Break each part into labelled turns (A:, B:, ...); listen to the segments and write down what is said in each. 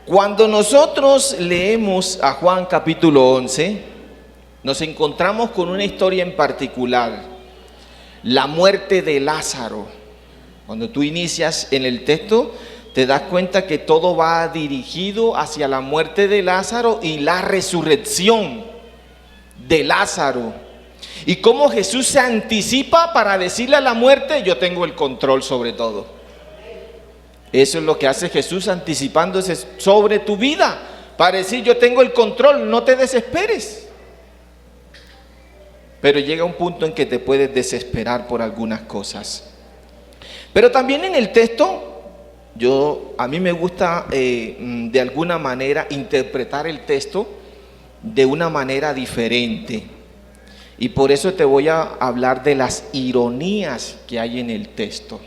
A: Cuando nosotros leemos a Juan capítulo 11, nos encontramos con una historia en particular, la muerte de Lázaro. Cuando tú inicias en el texto, te das cuenta que todo va dirigido hacia la muerte de Lázaro y la resurrección de Lázaro. Y cómo Jesús se anticipa para decirle a la muerte: yo tengo el control sobre todo. Eso es lo que hace Jesús, anticipándose sobre tu vida, para decir: yo tengo el control, no te desesperes. Pero llega un punto en que te puedes desesperar por algunas cosas. Pero también en el texto, a mí me gusta de alguna manera interpretar el texto de una manera diferente. Y por eso te voy a hablar de las ironías que hay en el texto.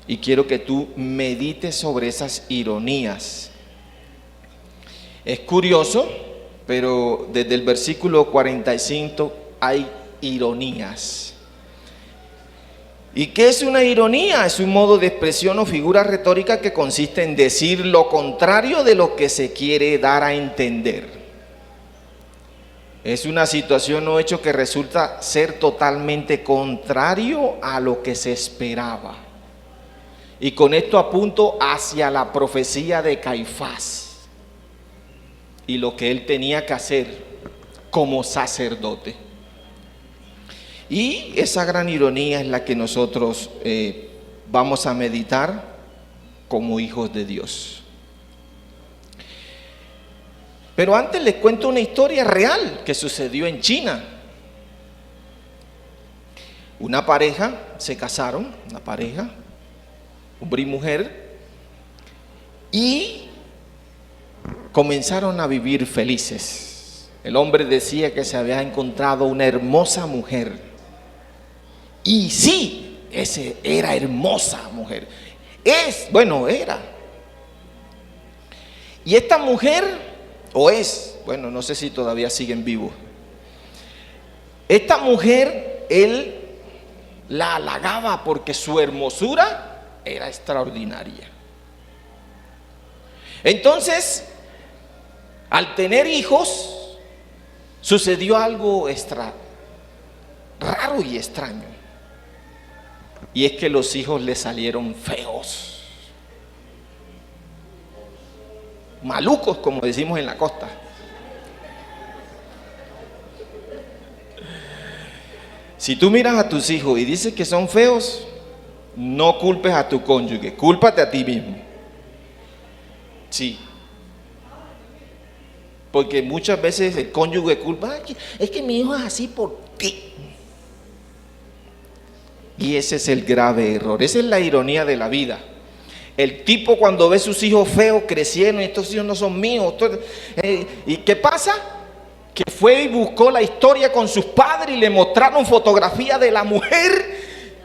A: Y quiero que tú medites sobre esas ironías. Es curioso, pero desde el versículo 45 hay ironías. ¿Y qué es una ironía? Es un modo de expresión o figura retórica que consiste en decir lo contrario de lo que se quiere dar a entender. Es una situación o hecho que resulta ser totalmente contrario a lo que se esperaba. Y con esto apunto hacia la profecía de Caifás y lo que él tenía que hacer como sacerdote. Y esa gran ironía es la que nosotros vamos a meditar como hijos de Dios. Pero antes les cuento una historia real que sucedió en China. Una pareja, se casaron, una pareja, hombre y mujer, y comenzaron a vivir felices. El hombre decía que se había encontrado una hermosa mujer. Y sí, esa era hermosa mujer. Era. Y esta mujer, bueno, no sé si todavía siguen vivos. Esta mujer, él la halagaba porque su hermosura era extraordinaria. Entonces, al tener hijos, sucedió algo raro y extraño. Y es que los hijos le salieron feos, malucos, como decimos en la costa. Si tú miras a tus hijos y dices que son feos, no culpes a tu cónyuge, cúlpate a ti mismo. Sí. Porque muchas veces el cónyuge culpa: es que mi hijo es así por ti. Y ese es el grave error, esa es la ironía de la vida. El tipo, cuando ve sus hijos feos creciendo, estos hijos no son míos, ¿y qué pasa? Que fue y buscó la historia con sus padres y le mostraron fotografía de la mujer.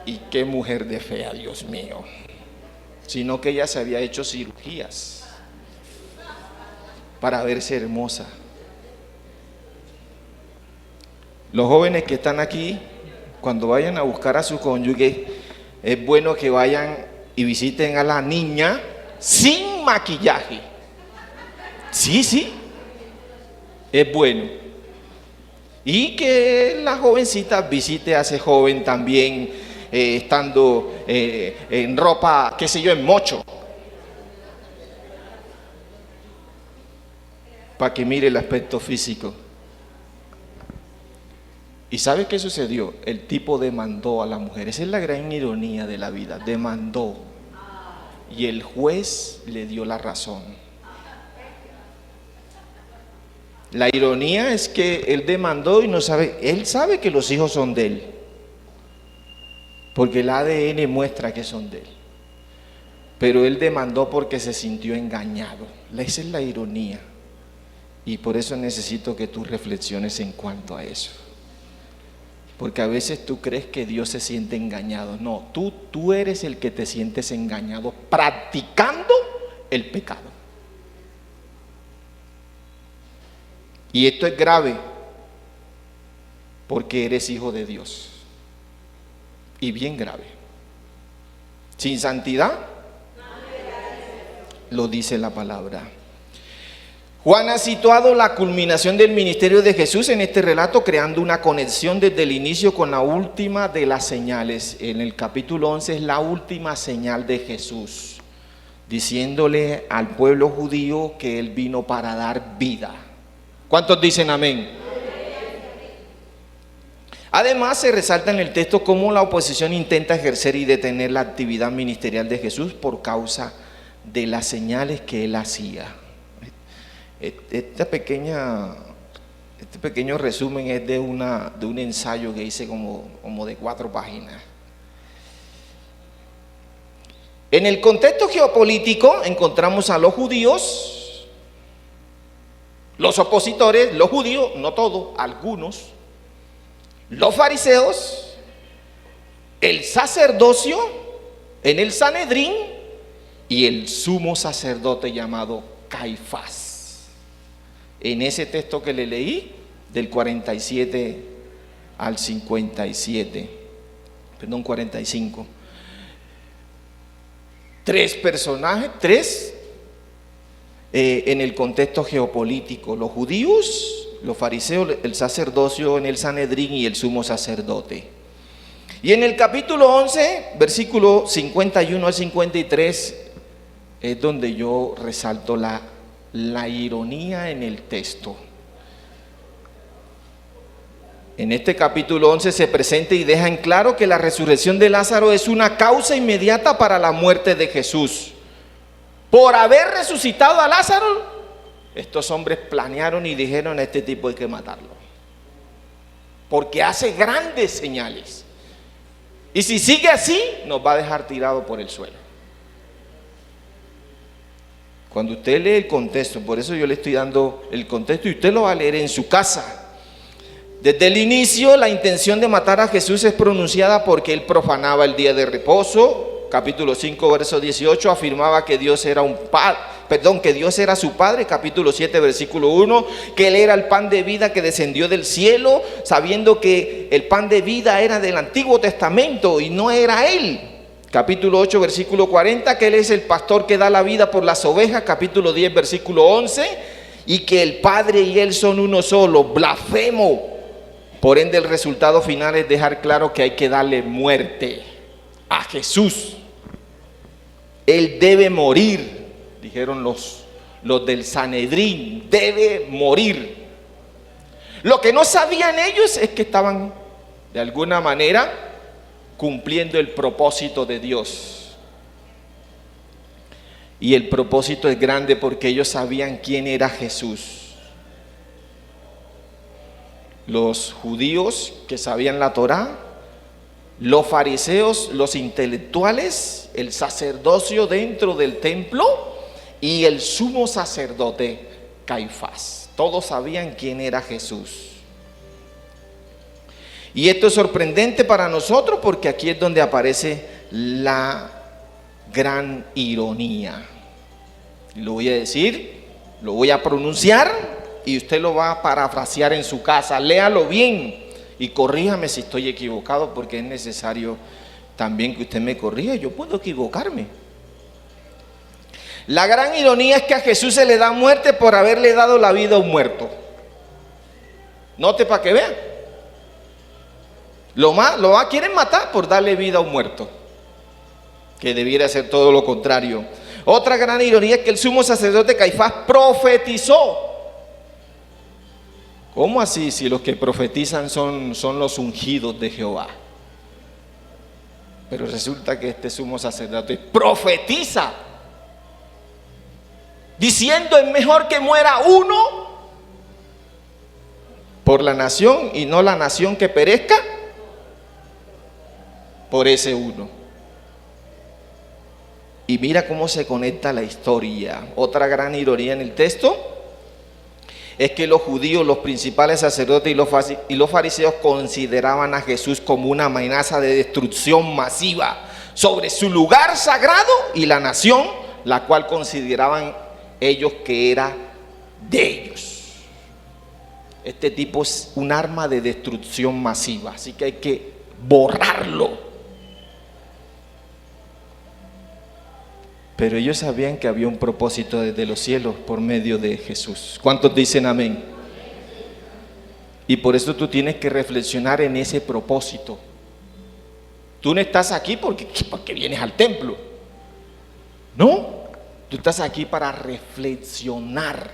A: Y qué mujer de fea, Dios mío. Sino que ella se había hecho cirugías para verse hermosa. Los jóvenes que están aquí, cuando vayan a buscar a su cónyuge, es bueno que vayan y visiten a la niña sin maquillaje. Sí, es bueno. Y que la jovencita visite a ese joven también, estando en ropa, qué sé yo, en mocho, para que mire el aspecto físico. ¿Y sabe qué sucedió? El tipo demandó a la mujer. Esa es la gran ironía de la vida. Demandó. Y el juez le dio la razón. La ironía es que él demandó y no sabe. Él sabe que los hijos son de él, porque el ADN muestra que son de él. Pero él demandó porque se sintió engañado. Esa es la ironía. Y por eso necesito que tú reflexiones en cuanto a eso. Porque a veces tú crees que Dios se siente engañado. No, tú eres el que te sientes engañado practicando el pecado. Y esto es grave porque eres hijo de Dios. Y bien grave. Sin santidad, lo dice la palabra. Juan ha situado la culminación del ministerio de Jesús en este relato, creando una conexión desde el inicio con la última de las señales. En el capítulo 11 es la última señal de Jesús, diciéndole al pueblo judío que Él vino para dar vida. ¿Cuántos dicen amén? Además, se resalta en el texto cómo la oposición intenta ejercer y detener la actividad ministerial de Jesús por causa de las señales que Él hacía. Este pequeño resumen es de un ensayo que hice como de 4 páginas. En el contexto geopolítico encontramos a los judíos, los opositores, los judíos, no todos, algunos, los fariseos, el sacerdocio en el Sanedrín y el sumo sacerdote llamado Caifás. En ese texto que le leí, del 47 al 45. 3 personajes, en el contexto geopolítico: los judíos, los fariseos, el sacerdocio en el Sanedrín y el sumo sacerdote. Y en el capítulo 11, versículo 51 al 53, es donde yo resalto la ironía en el texto. En este capítulo 11 se presenta y deja en claro que la resurrección de Lázaro es una causa inmediata para la muerte de Jesús. Por haber resucitado a Lázaro, estos hombres planearon y dijeron: a este tipo hay que matarlo, porque hace grandes señales, y si sigue así nos va a dejar tirado por el suelo. Cuando usted lee el contexto, por eso yo le estoy dando el contexto y usted lo va a leer en su casa. Desde el inicio, la intención de matar a Jesús es pronunciada porque Él profanaba el día de reposo. Capítulo 5, verso 18, afirmaba que Dios era que Dios era su Padre. Capítulo 7, versículo 1, que Él era el pan de vida que descendió del cielo, sabiendo que el pan de vida era del Antiguo Testamento y no era Él. Capítulo 8, versículo 40, que Él es el pastor que da la vida por las ovejas. Capítulo 10, versículo 11, y que el Padre y Él son uno solo. Blasfemo. Por ende, el resultado final es dejar claro que hay que darle muerte a Jesús. Él debe morir, dijeron los del Sanedrín, debe morir. Lo que no sabían ellos es que estaban de alguna manera cumpliendo el propósito de Dios. Y el propósito es grande porque ellos sabían quién era Jesús. Los judíos que sabían la Torá, los fariseos, los intelectuales, el sacerdocio dentro del templo y el sumo sacerdote Caifás. Todos sabían quién era Jesús. Y esto es sorprendente para nosotros porque aquí es donde aparece la gran ironía. Lo voy a decir, lo voy a pronunciar y usted lo va a parafrasear en su casa. Léalo bien y corríjame si estoy equivocado, porque es necesario también que usted me corrija. Yo puedo equivocarme. La gran ironía es que a Jesús se le da muerte por haberle dado la vida a un muerto. Note para que vean. Quieren matar por darle vida a un muerto, que debiera ser todo lo contrario. Otra gran ironía es que el sumo sacerdote Caifás profetizó. ¿Cómo así? Si los que profetizan son los ungidos de Jehová. Pero resulta que este sumo sacerdote profetiza, diciendo: es mejor que muera uno por la nación y no la nación que perezca por ese uno. Y mira cómo se conecta la historia. Otra gran ironía en el texto es que los judíos, los principales sacerdotes y los fariseos consideraban a Jesús como una amenaza de destrucción masiva sobre su lugar sagrado y la nación, la cual consideraban ellos que era de ellos. Este tipo es un arma de destrucción masiva, así que hay que borrarlo. Pero ellos sabían que había un propósito desde los cielos por medio de Jesús. ¿Cuántos dicen amén? Y por eso tú tienes que reflexionar en ese propósito. Tú no estás aquí porque vienes al templo. No, tú estás aquí para reflexionar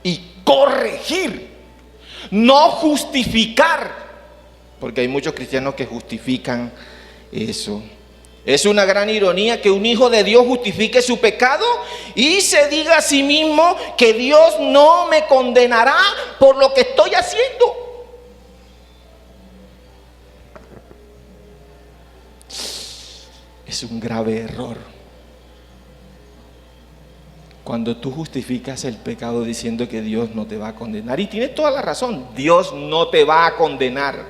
A: y corregir, no justificar. Porque hay muchos cristianos que justifican eso. Es una gran ironía que un hijo de Dios justifique su pecado y se diga a sí mismo que Dios no me condenará por lo que estoy haciendo. Es un grave error cuando tú justificas el pecado diciendo que Dios no te va a condenar. Y tienes toda la razón, Dios no te va a condenar.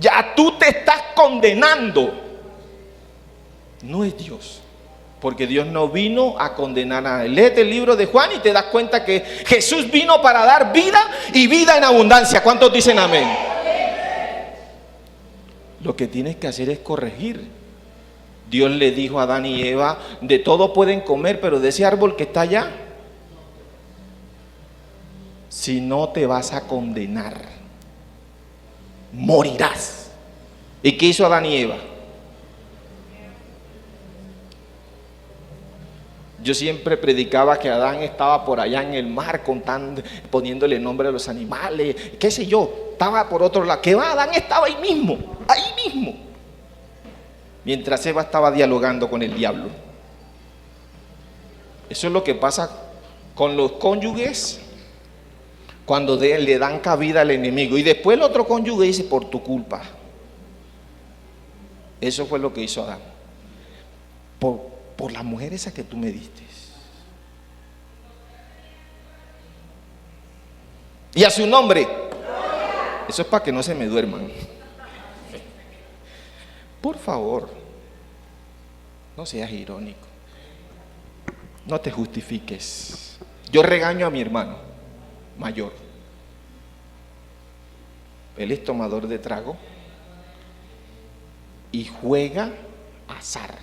A: Ya tú te estás condenando. No es Dios, porque Dios no vino a condenar a nadie. Léete el libro de Juan y te das cuenta que Jesús vino para dar vida y vida en abundancia. ¿Cuántos dicen amén? Lo que tienes que hacer es corregir. Dios le dijo a Adán y Eva, de todo pueden comer, pero de ese árbol que está allá, si no te vas a condenar, morirás. ¿Y qué hizo Adán y Eva? Yo siempre predicaba que Adán estaba por allá en el mar contando, poniéndole nombre a los animales, qué sé yo, estaba por otro lado. ¿Qué va? Adán estaba ahí mismo, mientras Eva estaba dialogando con el diablo. Eso es lo que pasa con los cónyuges cuando le dan cabida al enemigo. Y después el otro cónyuge dice, por tu culpa. Eso fue lo que hizo Adán. Por la mujer esa que tú me diste. Y a su nombre. Eso es para que no se me duerman. Por favor, no seas irónico. No te justifiques. Yo regaño a mi hermano mayor. Él es tomador de trago y juega azar.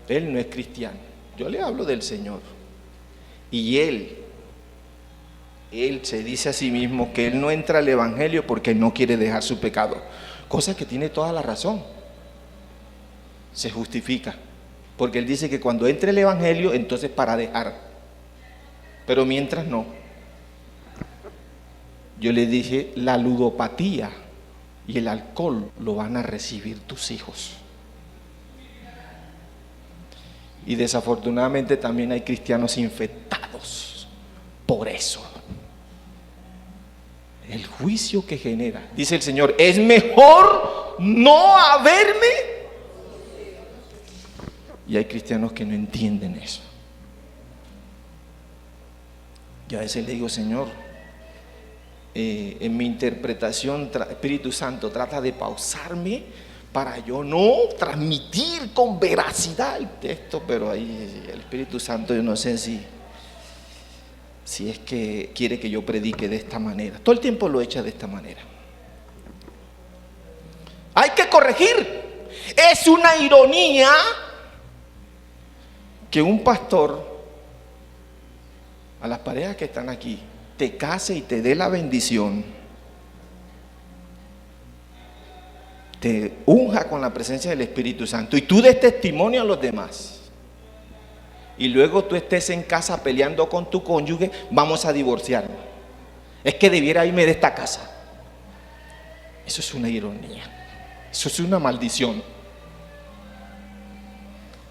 A: Él no es cristiano. Yo le hablo del Señor. Y él se dice a sí mismo que él no entra al evangelio porque no quiere dejar su pecado. Cosa que tiene toda la razón. Se justifica. Porque él dice que cuando entre el evangelio, entonces para dejar. Pero mientras no. Yo le dije, la ludopatía y el alcohol lo van a recibir tus hijos. Y desafortunadamente también hay cristianos infectados por eso. El juicio que genera, dice el Señor, es mejor no haberme. Y hay cristianos que no entienden eso. Yo a veces le digo, Señor, en mi interpretación, Espíritu Santo, trata de pausarme para yo no transmitir con veracidad el texto, pero ahí el Espíritu Santo, yo no sé si es que quiere que yo predique de esta manera. Todo el tiempo lo echa de esta manera. Hay que corregir. Es una ironía que un pastor a las parejas que están aquí te case y te dé la bendición, te unja con la presencia del Espíritu Santo y tú des testimonio a los demás, y luego tú estés en casa peleando con tu cónyuge, vamos a divorciarnos, es que debiera irme de esta casa. Eso es una ironía, eso es una maldición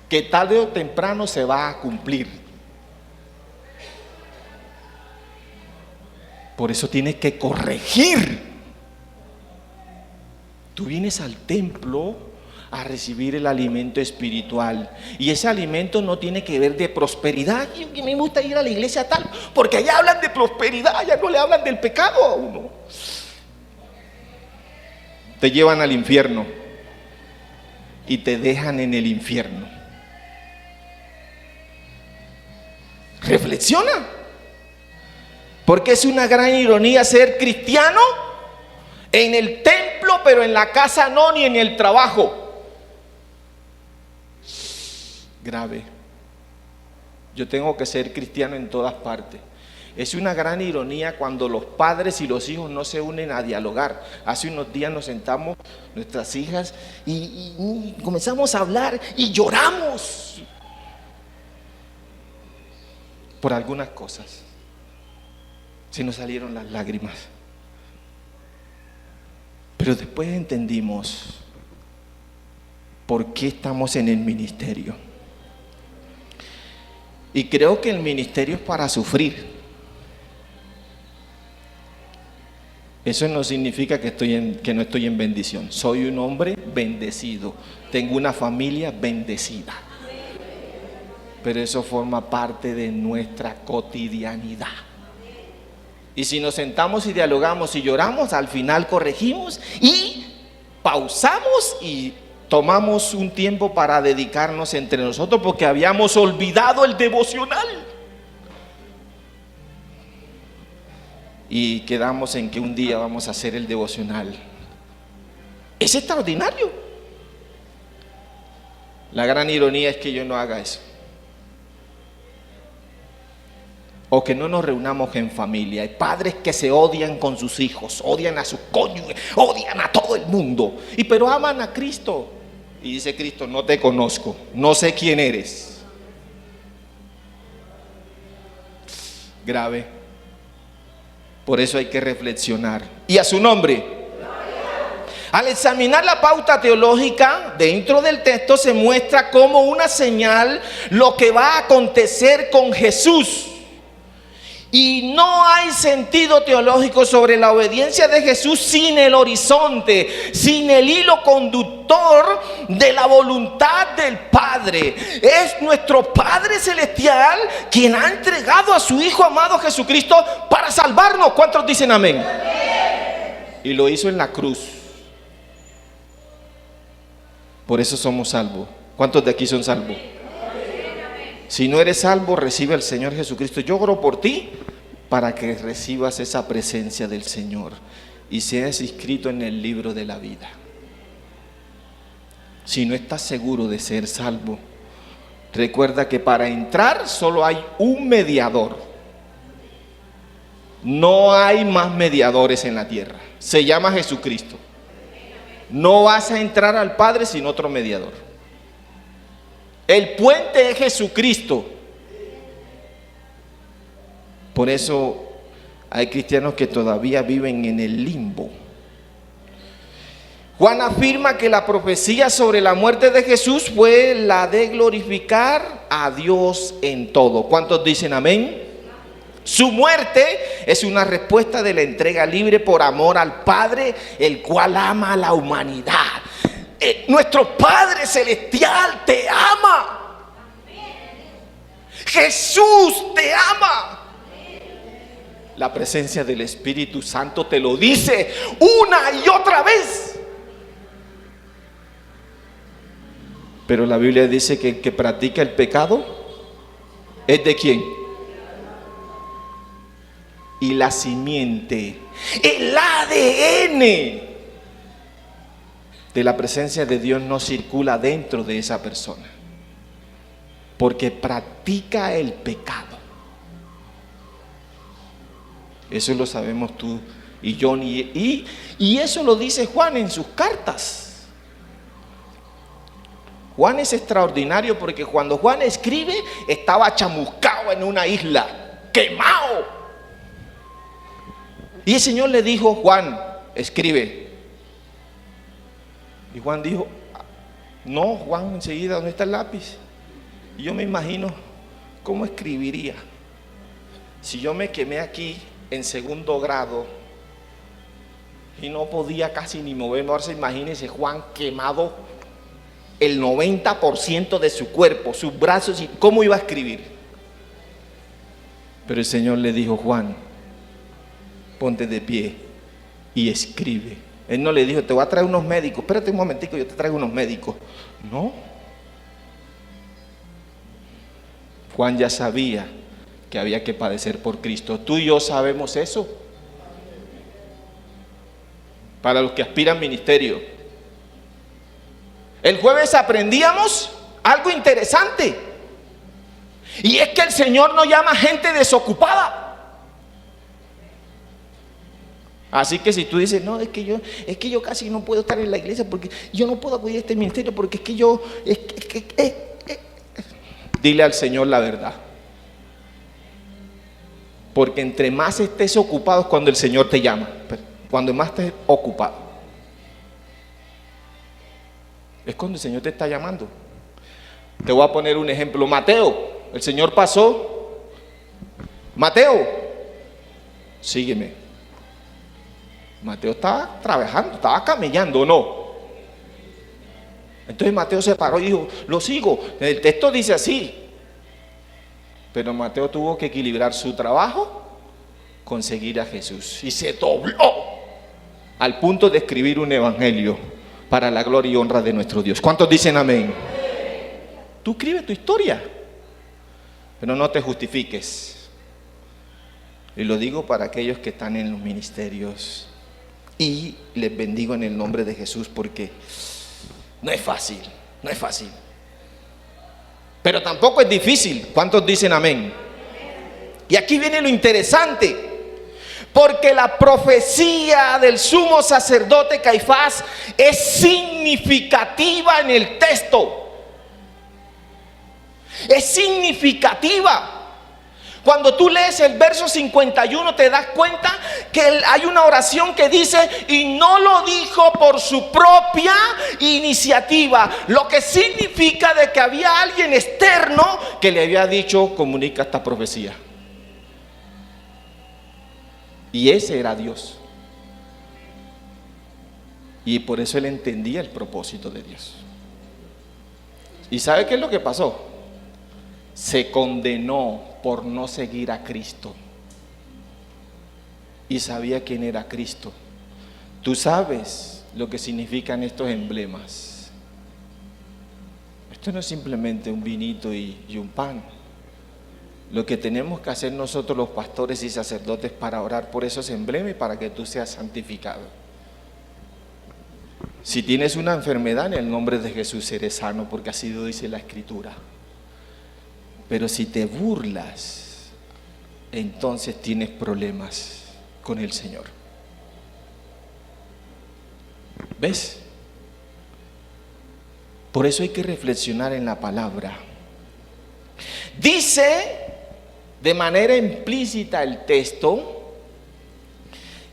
A: que tarde o temprano se va a cumplir. Por eso tienes que corregir. Tú vienes al templo a recibir el alimento espiritual, y ese alimento no tiene que ver de prosperidad. Y me gusta ir a la iglesia tal, porque allá hablan de prosperidad, allá no le hablan del pecado a uno. Te llevan al infierno y te dejan en el infierno. Reflexiona, porque es una gran ironía ser cristiano en el templo, pero en la casa no, ni en el trabajo. grave. Yo tengo que ser cristiano en todas partes. Es una gran ironía cuando los padres y los hijos no se unen a dialogar. Hace unos días nos sentamos, nuestras hijas, y comenzamos a hablar y lloramos por algunas cosas. Se nos salieron las lágrimas. Pero después entendimos por qué estamos en el ministerio. Y creo que el ministerio es para sufrir. Eso no significa que no estoy en bendición. Soy un hombre bendecido. Tengo una familia bendecida. Pero eso forma parte de nuestra cotidianidad. Y si nos sentamos y dialogamos y lloramos, al final corregimos y pausamos y tomamos un tiempo para dedicarnos entre nosotros porque habíamos olvidado el devocional. Y quedamos en que un día vamos a hacer el devocional. Es extraordinario. La gran ironía es que yo no haga eso. O que no nos reunamos en familia. Hay padres que se odian con sus hijos, odian a sus cónyuges, odian a todo el mundo. Pero aman a Cristo. Y dice Cristo: no te conozco, no sé quién eres. Grave. Por eso hay que reflexionar. Y a su nombre. Al examinar la pauta teológica dentro del texto se muestra como una señal lo que va a acontecer con Jesús. Y no hay sentido teológico sobre la obediencia de Jesús sin el horizonte, sin el hilo conductor de la voluntad del Padre. Es nuestro Padre Celestial quien ha entregado a su Hijo amado Jesucristo para salvarnos. ¿Cuántos dicen amén? Y lo hizo en la cruz. Por eso somos salvos. ¿Cuántos de aquí son salvos? Si no eres salvo, recibe al Señor Jesucristo. Yo oro por ti para que recibas esa presencia del Señor y seas inscrito en el libro de la vida. Si no estás seguro de ser salvo, recuerda que para entrar solo hay un mediador. No hay más mediadores en la tierra. Se llama Jesucristo. No vas a entrar al Padre sin otro mediador. El puente es Jesucristo. Por eso hay cristianos que todavía viven en el limbo. Juan afirma que la profecía sobre la muerte de Jesús fue la de glorificar a Dios en todo. ¿Cuántos dicen amén? Su muerte es una respuesta de la entrega libre por amor al Padre, el cual ama a la humanidad. Nuestro Padre Celestial te ama. Jesús te ama. La presencia del Espíritu Santo te lo dice una y otra vez. Pero la Biblia dice que el que practica el pecado es de quién. Y la simiente, el ADN de la presencia de Dios no circula dentro de esa persona, porque practica el pecado. Eso lo sabemos tú y yo, y eso lo dice Juan en sus cartas. Juan es extraordinario porque cuando Juan escribe estaba chamuscado en una isla, quemado. Y el Señor le dijo: Juan, escribe. Y Juan dijo: no, Juan, enseguida, ¿dónde está el lápiz? Y yo me imagino cómo escribiría si yo me quemé aquí en 2º grado y no podía casi ni moverme. Ahora se imagínese Juan quemado el 90% de su cuerpo, sus brazos, y ¿cómo iba a escribir? Pero el Señor le dijo: Juan, ponte de pie y escribe. Él no le dijo: te voy a traer unos médicos, espérate un momentico, yo te traigo unos médicos. No. Juan ya sabía que había que padecer por Cristo. Tú y yo sabemos eso. Para los que aspiran ministerio. El jueves aprendíamos algo interesante. Y es que el Señor no llama gente desocupada. Así que si tú dices, no, es que yo casi no puedo estar en la iglesia porque yo no puedo acudir a este ministerio porque es que yo, dile al Señor la verdad. Porque entre más estés ocupado es cuando el Señor te llama. Cuando más estés ocupado es cuando el Señor te está llamando. Te voy a poner un ejemplo. Mateo, el Señor pasó. Mateo, sígueme. Mateo estaba trabajando, estaba camellando, ¿no? Entonces Mateo se paró y dijo, lo sigo. El texto dice así. Pero Mateo tuvo que equilibrar su trabajo con seguir a Jesús. Y se dobló al punto de escribir un evangelio para la gloria y honra de nuestro Dios. ¿Cuántos dicen amén? Tú escribes tu historia, pero no te justifiques. Y lo digo para aquellos que están en los ministerios. Y les bendigo en el nombre de Jesús porque no es fácil, no es fácil. Pero tampoco es difícil. ¿Cuántos dicen amén? Y aquí viene lo interesante. Porque la profecía del sumo sacerdote Caifás es significativa en el texto. Es significativa. Cuando tú lees el verso 51 te das cuenta que hay una oración que dice, y no lo dijo por su propia iniciativa, lo que significa de que había alguien externo que le había dicho, comunica esta profecía. Y ese era Dios. Y por eso él entendía el propósito de Dios. ¿Y sabe qué es lo que pasó? Se condenó por no seguir a Cristo. Y sabía quién era Cristo. Tú sabes lo que significan estos emblemas. Esto no es simplemente un vinito y un pan. Lo que tenemos que hacer nosotros los pastores y sacerdotes para orar por esos emblemas y para que tú seas santificado. Si tienes una enfermedad, en el nombre de Jesús eres sano, porque así lo dice la Escritura. Pero si te burlas, entonces tienes problemas con el Señor. ¿Ves? Por eso hay que reflexionar en la palabra. Dice de manera implícita el texto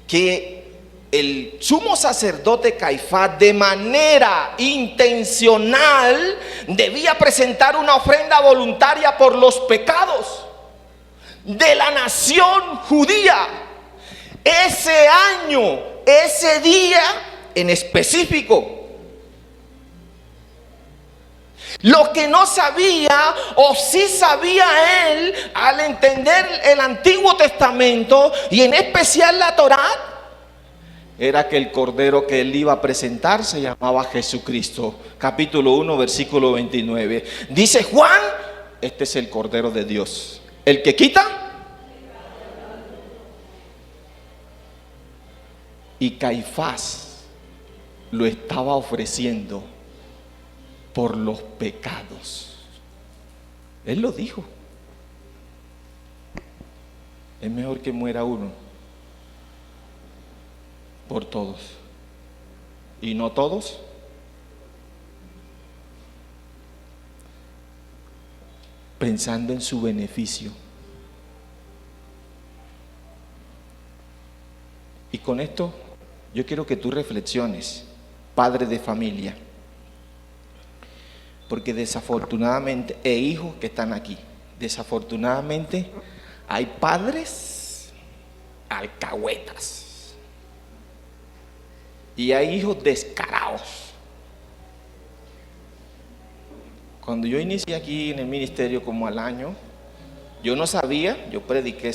A: que el sumo sacerdote Caifás de manera intencional debía presentar una ofrenda voluntaria por los pecados de la nación judía. Ese año, ese día en específico. Lo que no sabía, o sí sabía él, al entender el Antiguo Testamento y en especial la Torá, era que el cordero que él iba a presentar se llamaba Jesucristo. Capítulo 1, versículo 29. Dice Juan, este es el cordero de Dios, el que quita. Y Caifás lo estaba ofreciendo por los pecados. Él lo dijo. Es mejor que muera uno por todos. ¿Y no todos? Pensando en su beneficio. Y con esto yo quiero que tú reflexiones, padre de familia. Porque desafortunadamente, hijos que están aquí, desafortunadamente hay padres alcahuetas y hay hijos descarados. Cuando yo inicié aquí en el ministerio como al año, yo no sabía, yo prediqué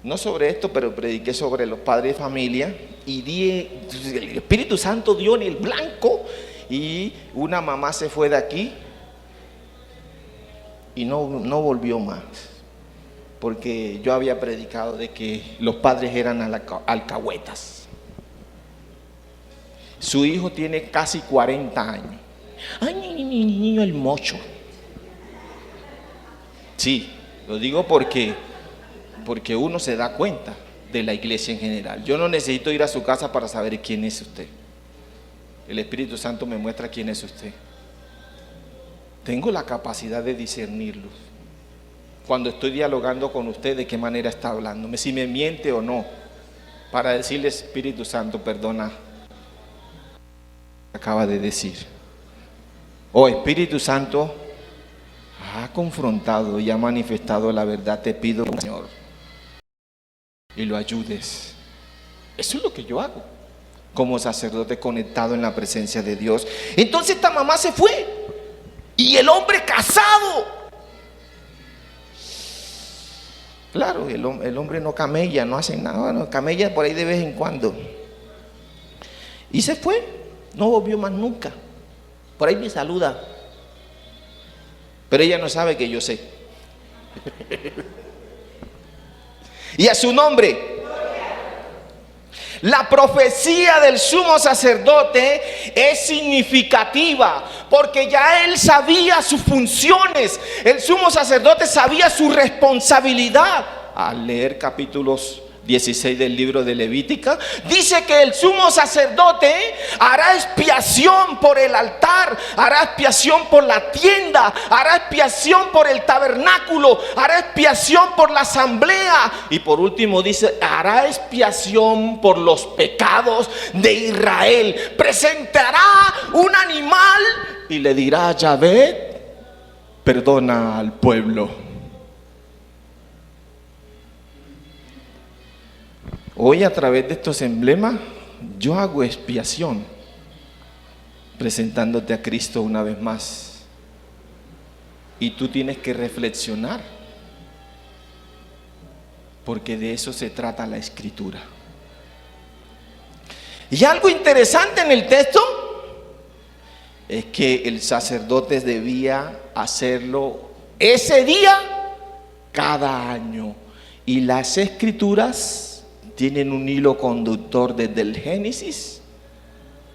A: no sobre esto, pero prediqué sobre los padres de familia y el Espíritu Santo dio en el blanco. Y una mamá se fue de aquí y no volvió más, porque yo había predicado de que los padres eran alcahuetas. Su hijo tiene casi 40 años. Ay, niño el mocho. Sí, lo digo porque uno se da cuenta de la iglesia en general. Yo no necesito ir a su casa para saber quién es usted. El Espíritu Santo me muestra quién es usted. Tengo la capacidad de discernirlo. Cuando estoy dialogando con usted, de qué manera está hablándome, si me miente o no, para decirle: Espíritu Santo, perdona, acaba de decir. Oh Espíritu Santo, ha confrontado y ha manifestado la verdad. Te pido, Señor, y lo ayudes. Eso es lo que yo hago como sacerdote conectado en la presencia de Dios. Entonces esta mamá se fue y el hombre casado, claro, el hombre no camella, no hace nada, no camella por ahí de vez en cuando, y se fue, no volvió más nunca. Por ahí me saluda, pero ella no sabe que yo sé. Y a su nombre. La profecía del sumo sacerdote es significativa porque ya él sabía sus funciones. El sumo sacerdote sabía su responsabilidad. Al leer capítulos 16 del libro de Levítica, dice que el sumo sacerdote hará expiación por el altar, hará expiación por la tienda, hará expiación por el tabernáculo, hará expiación por la asamblea, y por último dice, hará expiación por los pecados de Israel. Presentará un animal y le dirá a Yahvé: perdona al pueblo. Hoy, a través de estos emblemas, yo hago expiación presentándote a Cristo una vez más. Y tú tienes que reflexionar, porque de eso se trata la Escritura. Y algo interesante en el texto es que el sacerdote debía hacerlo ese día cada año. Y las Escrituras tienen un hilo conductor desde el Génesis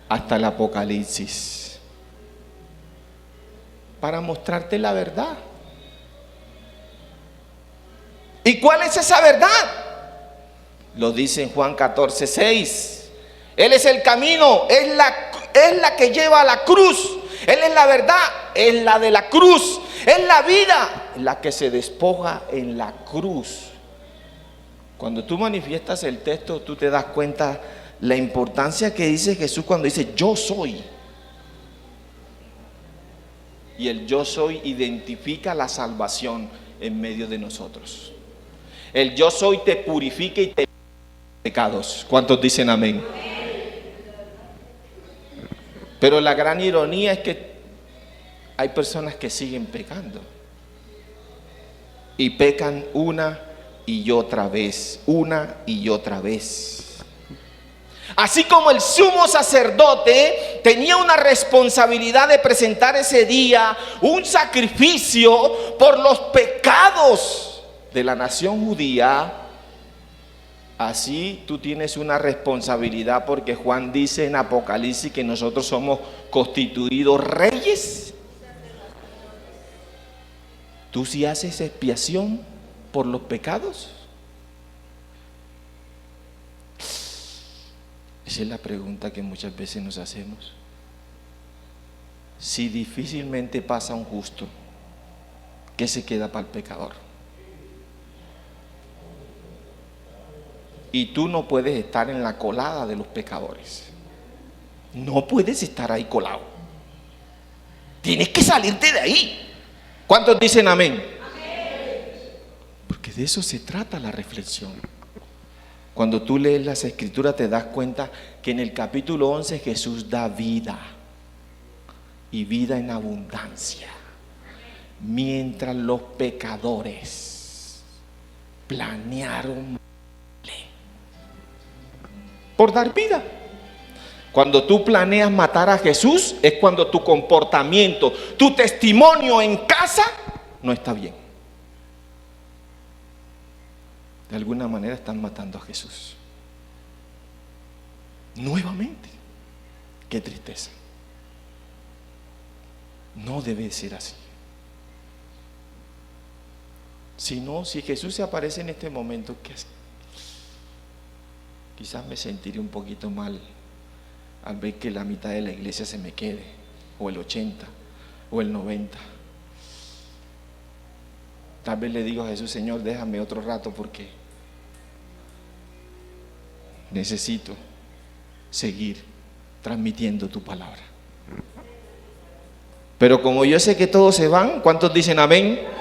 A: hasta el Apocalipsis para mostrarte la verdad. ¿Y cuál es esa verdad? Lo dice en Juan 14:6. Él es el camino, es la que lleva a la cruz. Él es la verdad, es la de la cruz. Es la vida, la que se despoja en la cruz. Cuando tú manifiestas el texto, tú te das cuenta la importancia que dice Jesús cuando dice yo soy. Y el yo soy identifica la salvación en medio de nosotros. El yo soy te purifica y te pecados. ¿Cuántos dicen amén? Pero la gran ironía es que hay personas que siguen pecando. Y pecan una y otra vez, una y otra vez. Así como el sumo sacerdote tenía una responsabilidad de presentar ese día un sacrificio por los pecados de la nación judía, así tú tienes una responsabilidad, porque Juan dice en Apocalipsis que nosotros somos constituidos reyes. ¿Tú sí haces expiación por los pecados? Esa es la pregunta que muchas veces nos hacemos. Si difícilmente pasa un justo, ¿qué se queda para el pecador? Y tú no puedes estar en la colada de los pecadores. No puedes estar ahí colado. Tienes que salirte de ahí. ¿Cuántos dicen amén? Porque de eso se trata la reflexión. Cuando tú lees las Escrituras te das cuenta que en el capítulo 11 Jesús da vida, y vida en abundancia, mientras los pecadores planearon por dar vida. Cuando tú planeas matar a Jesús es cuando tu comportamiento, tu testimonio en casa no está bien. De alguna manera están matando a Jesús. Nuevamente. Qué tristeza. No debe ser así. Si no, si Jesús se aparece en este momento, quizás me sentiré un poquito mal al ver que la mitad de la iglesia se me quede, o el 80, o el 90. Tal vez le digo a Jesús: Señor, déjame otro rato porque necesito seguir transmitiendo tu palabra. Pero como yo sé que todos se van, ¿cuántos dicen amén?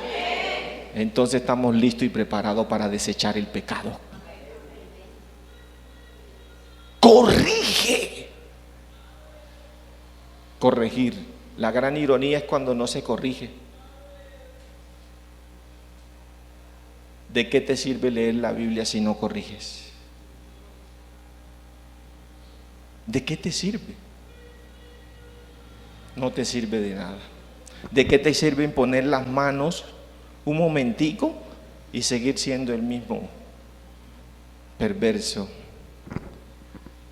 A: Entonces estamos listos y preparados para desechar el pecado. Corrige. Corregir. La gran ironía es cuando no se corrige. ¿De qué te sirve leer la Biblia si no corriges? ¿De qué te sirve? No te sirve de nada. ¿De qué te sirve imponer las manos un momentico y seguir siendo el mismo perverso?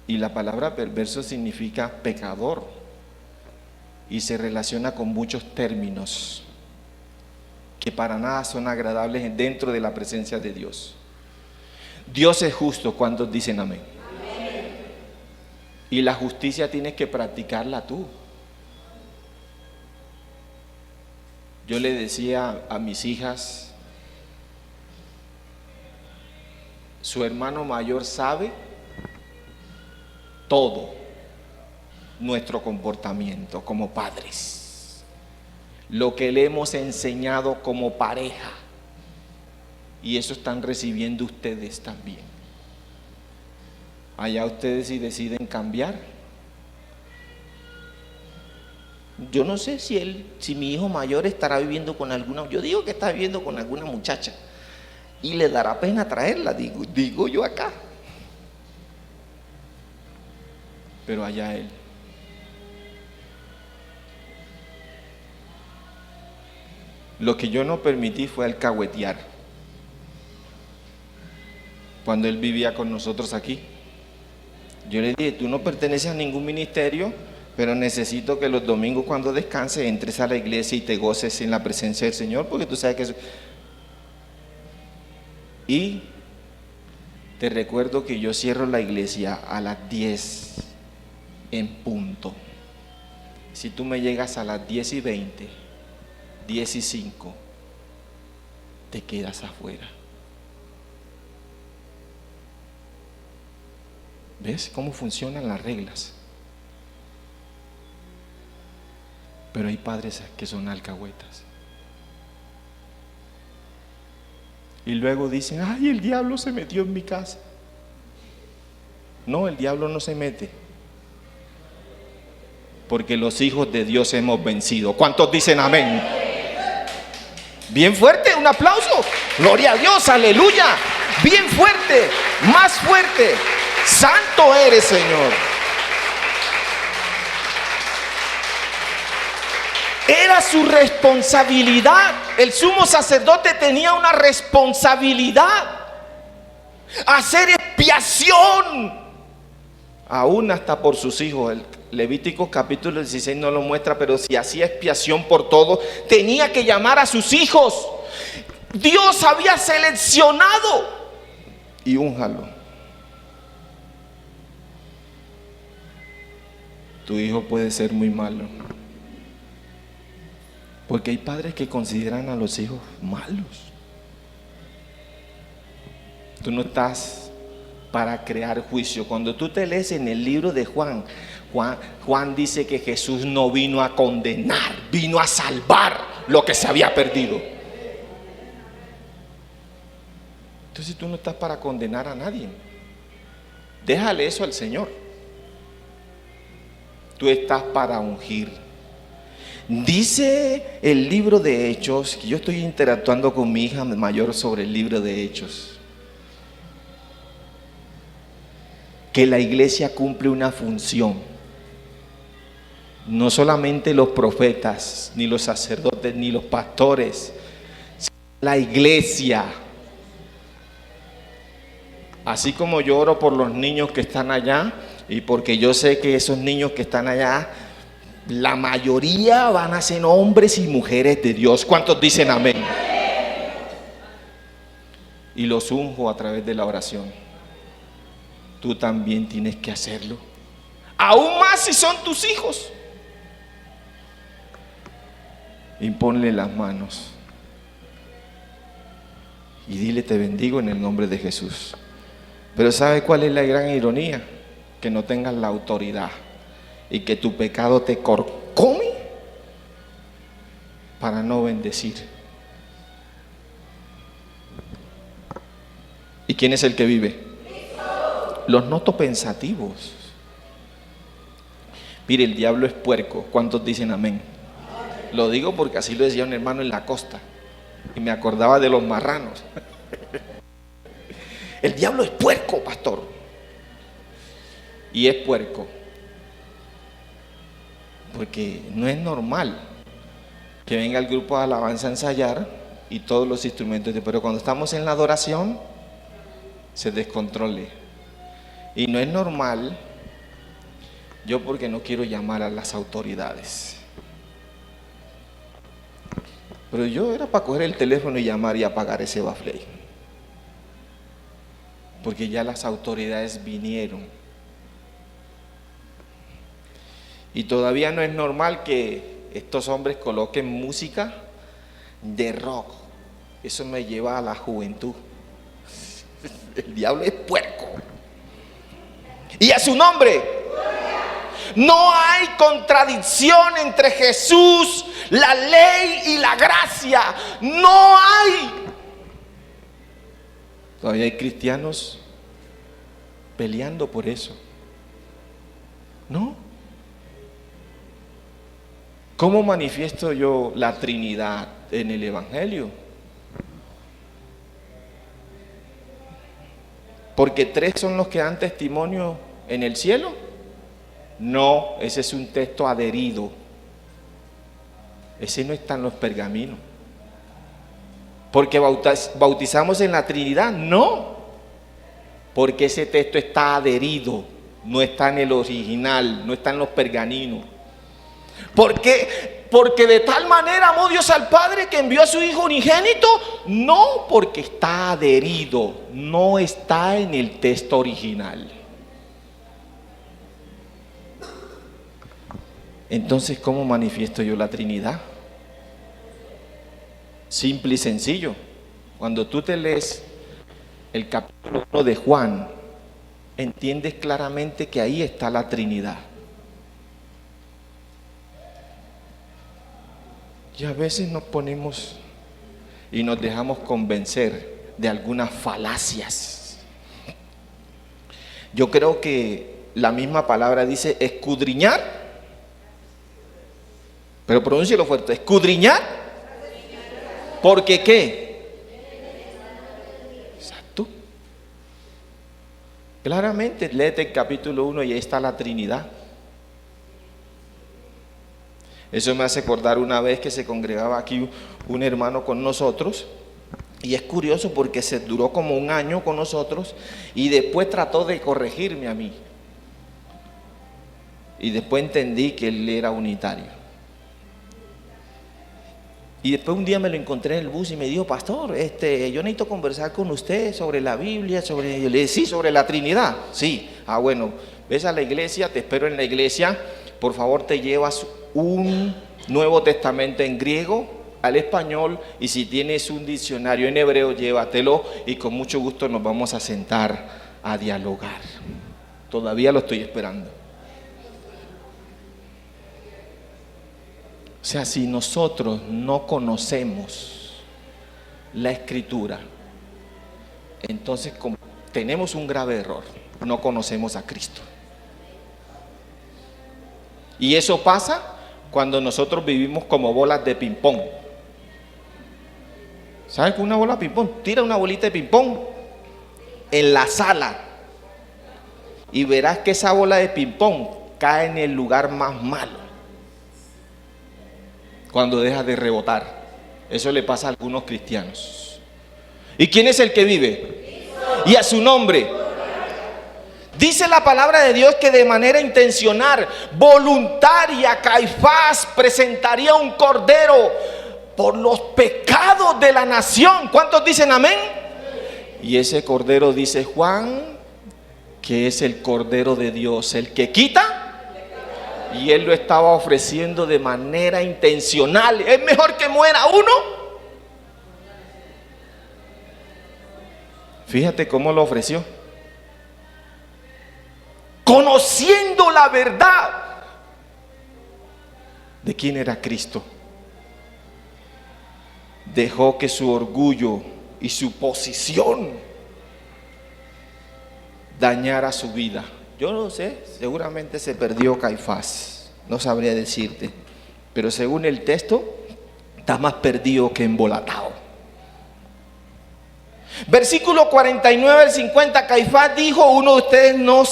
A: Y la palabra perverso significa pecador y se relaciona con muchos términos que para nada son agradables dentro de la presencia de Dios. Dios es justo. ¿Cuántos dicen amén? Y la justicia tienes que practicarla tú. Yo le decía a mis hijas: su hermano mayor sabe todo nuestro comportamiento como padres, lo que le hemos enseñado como pareja, y eso están recibiendo ustedes también. Allá ustedes si deciden cambiar. Yo no sé si mi hijo mayor estará viviendo con alguna, yo digo que está viviendo con alguna muchacha y le dará pena traerla, digo yo acá. Pero allá él. Lo que yo no permití fue alcahuetear. Cuando él vivía con nosotros aquí, yo le dije: tú no perteneces a ningún ministerio, pero necesito que los domingos cuando descanses entres a la iglesia y te goces en la presencia del Señor, porque tú sabes que eso. Y te recuerdo que yo cierro la iglesia a las 10 en punto. Si tú me llegas a las 10:20, 10:05, te quedas afuera. ¿Ves cómo funcionan las reglas? Pero hay padres que son alcahuetas. Y luego dicen: ay, el diablo se metió en mi casa. No, el diablo no se mete. Porque los hijos de Dios hemos vencido. ¿Cuántos dicen amén? Bien fuerte, un aplauso. Gloria a Dios, aleluya. Bien fuerte, más fuerte. Santo eres, Señor. Era su responsabilidad. El sumo sacerdote tenía una responsabilidad: hacer expiación, aún hasta por sus hijos. El Levítico capítulo 16 no lo muestra, pero si hacía expiación por todo, tenía que llamar a sus hijos. Dios había seleccionado y únjalo. Tu hijo puede ser muy malo, porque hay padres que consideran a los hijos malos. Tú no estás para crear juicio. Cuando tú te lees en el libro de Juan dice que Jesús no vino a condenar, vino a salvar lo que se había perdido. Entonces tú no estás para condenar a nadie. Déjale eso al Señor. Tú estás para ungir. Dice el libro de Hechos, que yo estoy interactuando con mi hija mayor sobre el libro de Hechos, que la iglesia cumple una función. No solamente los profetas, ni los sacerdotes, ni los pastores, sino la iglesia. Así como yo oro por los niños que están allá, y porque yo sé que esos niños que están allá, la mayoría van a ser hombres y mujeres de Dios. ¿Cuántos dicen amén? y los unjo a través de la oración. Tú también tienes que hacerlo. Aún más si son tus hijos. Imponle las manos y dile: te bendigo en el nombre de Jesús. Pero ¿sabe cuál es la gran ironía? Que no tengas la autoridad y que tu pecado te corcome para no bendecir. ¿Y quién es el que vive? Los noto pensativos. Mire, el diablo es puerco. ¿Cuántos dicen amén? Lo digo porque así lo decía un hermano en la costa y me acordaba de los marranos. El diablo es puerco, pastor. Y es puerco porque no es normal que venga el grupo de alabanza a ensayar y todos los instrumentos, pero cuando estamos en la adoración se descontrole. Y no es normal, yo porque no quiero llamar a las autoridades, pero yo era para coger el teléfono y llamar y apagar ese bafle, porque ya las autoridades vinieron. Y todavía no es normal que estos hombres coloquen música de rock. Eso me lleva a la juventud. El diablo es puerco. Y a su nombre. No hay contradicción entre Jesús, la ley y la gracia. No hay. Todavía hay cristianos peleando por eso. ¿No? ¿Cómo manifiesto yo la Trinidad en el Evangelio? ¿Porque 3 son los que dan testimonio en el cielo? No, ese es un texto adherido. Ese no está en los pergaminos. ¿Porque bautizamos en la Trinidad? No, porque ese texto está adherido, no está en el original, no está en los pergaminos. ¿Por qué? Porque de tal manera amó Dios al Padre que envió a su Hijo unigénito. No, porque está adherido, no está en el texto original. Entonces, ¿cómo manifiesto yo la Trinidad? Simple y sencillo. Cuando tú te lees el capítulo 1 de Juan, entiendes claramente que ahí está la Trinidad. Y a veces nos ponemos y nos dejamos convencer de algunas falacias. Yo creo que la misma palabra dice escudriñar, pero pronúncialo fuerte: escudriñar. ¿Porque qué? Exacto. Claramente, léete el capítulo 1 y ahí está la Trinidad. Eso me hace acordar una vez que se congregaba aquí un hermano con nosotros, y es curioso porque se duró como 1 año con nosotros y después trató de corregirme a mí, y después entendí que él era unitario. Y después un día me lo encontré en el bus y me dijo: pastor, yo necesito conversar con usted sobre la Biblia, yo le dije: sí, sobre la Trinidad. Sí, bueno, ves a la iglesia, te espero en la iglesia, por favor te llevas un Nuevo Testamento en griego al español, y si tienes un diccionario en hebreo, llévatelo, y con mucho gusto nos vamos a sentar a dialogar. Todavía lo estoy esperando. O sea, si nosotros no conocemos la Escritura, entonces tenemos un grave error: no conocemos a Cristo. Y eso pasa cuando nosotros vivimos como bolas de ping-pong. ¿Sabes qué es una bola de ping-pong? Tira una bolita de ping-pong en la sala y verás que esa bola de ping-pong cae en el lugar más malo cuando deja de rebotar. Eso le pasa a algunos cristianos. ¿Y quién es el que vive? Y a su nombre. Dice la palabra de Dios que de manera intencional, voluntaria, Caifás presentaría un cordero por los pecados de la nación. ¿Cuántos dicen amén? Y ese cordero, dice Juan, que es el cordero de Dios, el que quita. Y él lo estaba ofreciendo de manera intencional. ¿Es mejor que muera uno? Fíjate cómo lo ofreció. Conociendo la verdad de quién era Cristo, dejó que su orgullo y su posición dañara su vida. Yo no sé, seguramente se perdió Caifás, no sabría decirte, pero según el texto está más perdido que embolatado. Versículo 49 al 50, Caifás dijo, ustedes no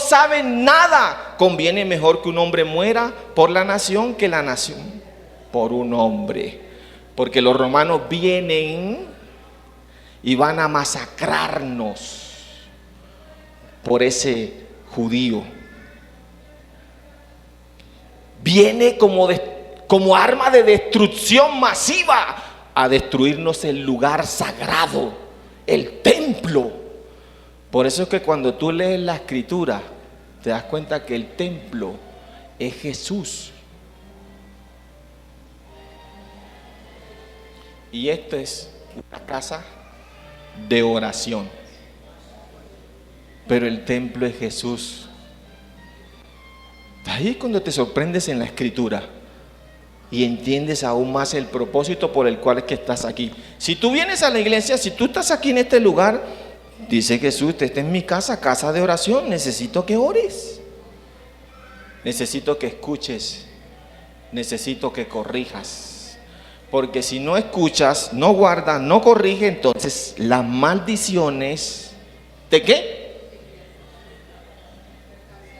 A: saben nada, conviene mejor que un hombre muera por la nación que la nación por un hombre, porque los romanos vienen y van a masacrarnos por ese judío. Viene como arma de destrucción masiva a destruirnos el lugar sagrado, el templo. Por eso es que cuando tú lees la escritura te das cuenta que el templo es Jesús. Y esto es una casa de oración, pero el templo es Jesús. Ahí es cuando te sorprendes en la escritura y entiendes aún más el propósito por el cual es que estás aquí. Si tú vienes a la iglesia, si tú estás aquí en este lugar, dice Jesús, esta es mi casa, casa de oración, necesito que ores, necesito que escuches, necesito que corrijas. Porque si no escuchas, no guardas, no corriges, entonces las maldiciones, ¿de qué?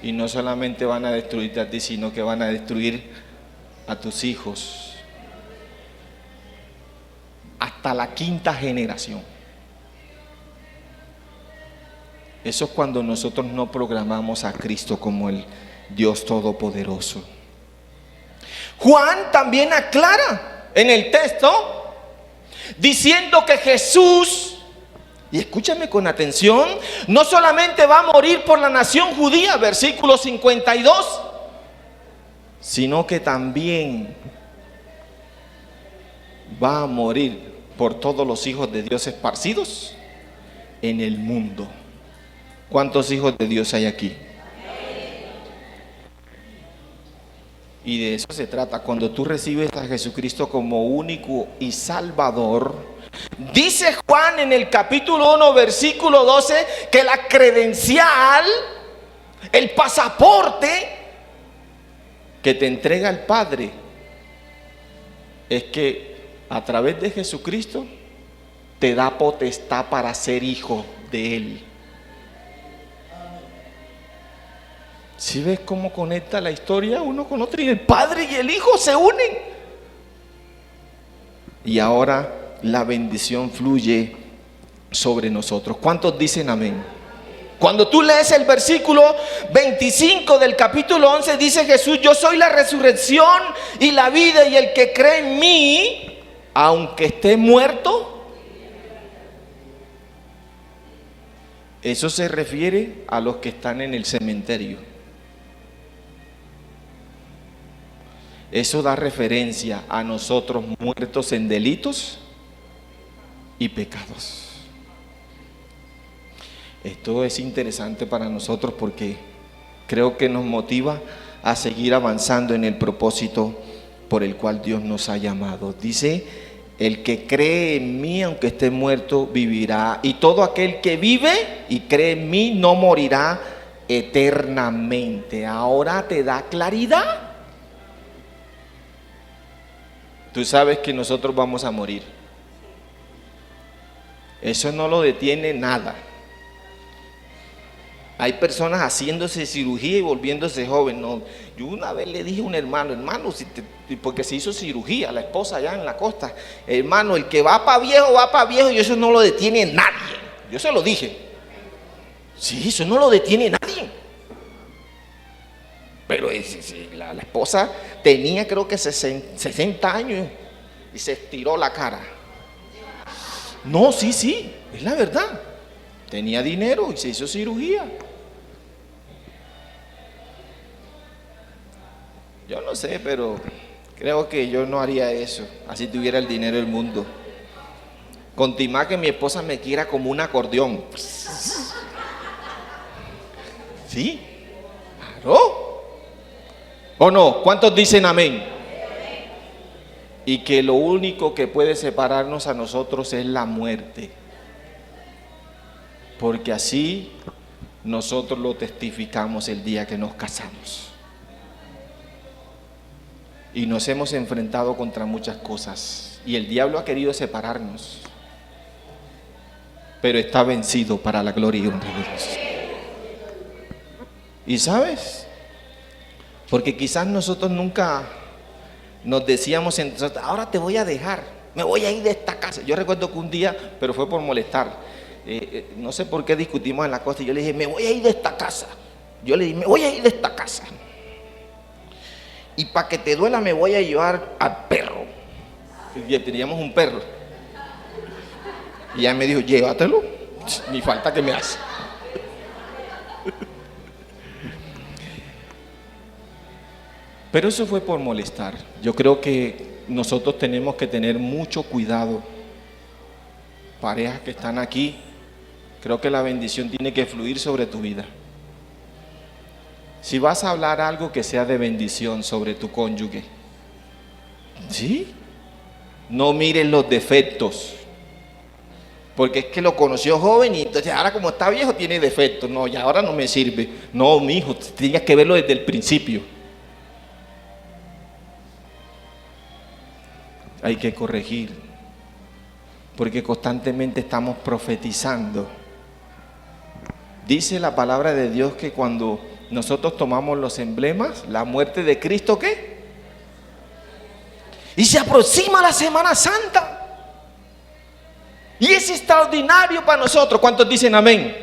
A: Y no solamente van a destruirte a ti, sino que van a destruir a tus hijos. Hasta la quinta generación. Eso es cuando nosotros no programamos a Cristo como el Dios Todopoderoso. Juan también aclara en el texto, diciendo que Jesús, y escúchame con atención, no solamente va a morir por la nación judía, versículo 52, sino que también va a morir por todos los hijos de Dios esparcidos en el mundo. ¿Cuántos hijos de Dios hay aquí? Y de eso se trata. Cuando tú recibes a Jesucristo como único y salvador, dice Juan en el capítulo 1 versículo 12 que la credencial, el pasaporte que te entrega el Padre es que a través de Jesucristo te da potestad para ser hijo de Él. Si ves cómo conecta la historia uno con otro, y el Padre y el Hijo se unen. Y ahora la bendición fluye sobre nosotros. ¿Cuántos dicen amén? Cuando tú lees el versículo 25 del capítulo 11, dice Jesús, yo soy la resurrección y la vida, y el que cree en mí, aunque esté muerto. Eso se refiere a los que están en el cementerio. Eso da referencia a nosotros muertos en delitos y pecados. Esto es interesante para nosotros porque creo que nos motiva a seguir avanzando en el propósito por el cual Dios nos ha llamado. Dice, el que cree en mí, aunque esté muerto, vivirá. Y todo aquel que vive y cree en mí no morirá eternamente. Ahora te da claridad. Tú sabes que nosotros vamos a morir. Eso no lo detiene nada. Hay personas haciéndose cirugía y volviéndose joven. No, yo una vez le dije a un hermano, porque se hizo cirugía, la esposa allá en la costa, hermano, el que va para viejo, y eso no lo detiene nadie. Yo se lo dije. Sí, eso no lo detiene nadie. Pero la esposa tenía creo que 60 años y se estiró la cara. No, sí, sí, es la verdad. Tenía dinero y se hizo cirugía. Yo no sé, pero creo que yo no haría eso, así tuviera el dinero del mundo. Contima que mi esposa me quiera como un acordeón. ¿Sí? Claro. ¿O no? ¿Cuántos dicen amén? Y que lo único que puede separarnos a nosotros es la muerte. Porque así nosotros lo testificamos el día que nos casamos. Y nos hemos enfrentado contra muchas cosas. Y el diablo ha querido separarnos. Pero está vencido para la gloria y honra de Dios. ¿Y sabes? Porque quizás nosotros nunca nos decíamos, ahora te voy a dejar, me voy a ir de esta casa. Yo recuerdo que un día, pero fue por molestar, no sé por qué discutimos en la cosa, y yo le dije, me voy a ir de esta casa. Yo le dije, me voy a ir de esta casa. Y para que te duela me voy a llevar al perro. Y teníamos un perro. Y ella me dijo, llévatelo, ni falta que me hace. Pero eso fue por molestar. Yo creo que nosotros tenemos que tener mucho cuidado. Parejas que están aquí, creo que la bendición tiene que fluir sobre tu vida. Si vas a hablar algo que sea de bendición sobre tu cónyuge, ¿sí? No mires los defectos. Porque es que lo conoció joven y entonces ahora como está viejo tiene defectos. No, y ahora no me sirve. No, mi hijo, tienes que verlo desde el principio. Hay que corregir, porque constantemente estamos profetizando. Dice la palabra de Dios que cuando nosotros tomamos los emblemas, la muerte de Cristo, ¿qué? Y se aproxima la Semana Santa. Y es extraordinario para nosotros. ¿Cuántos dicen amén?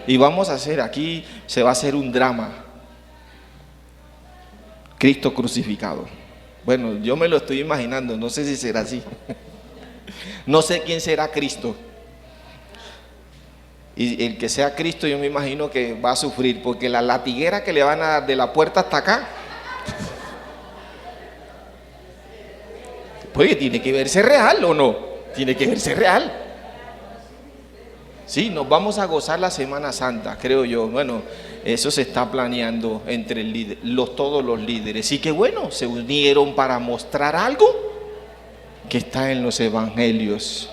A: Y vamos a hacer, aquí se va a hacer un drama. Cristo crucificado. Bueno, yo me lo estoy imaginando, no sé si será así. No sé quién será Cristo. Y el que sea Cristo yo me imagino que va a sufrir, porque la latiguera que le van a dar de la puerta hasta acá, pues tiene que verse real o no, tiene que verse real. Sí, nos vamos a gozar la Semana Santa, creo yo. Bueno, eso se está planeando entre todos los líderes. Y que bueno, se unieron para mostrar algo que está en los evangelios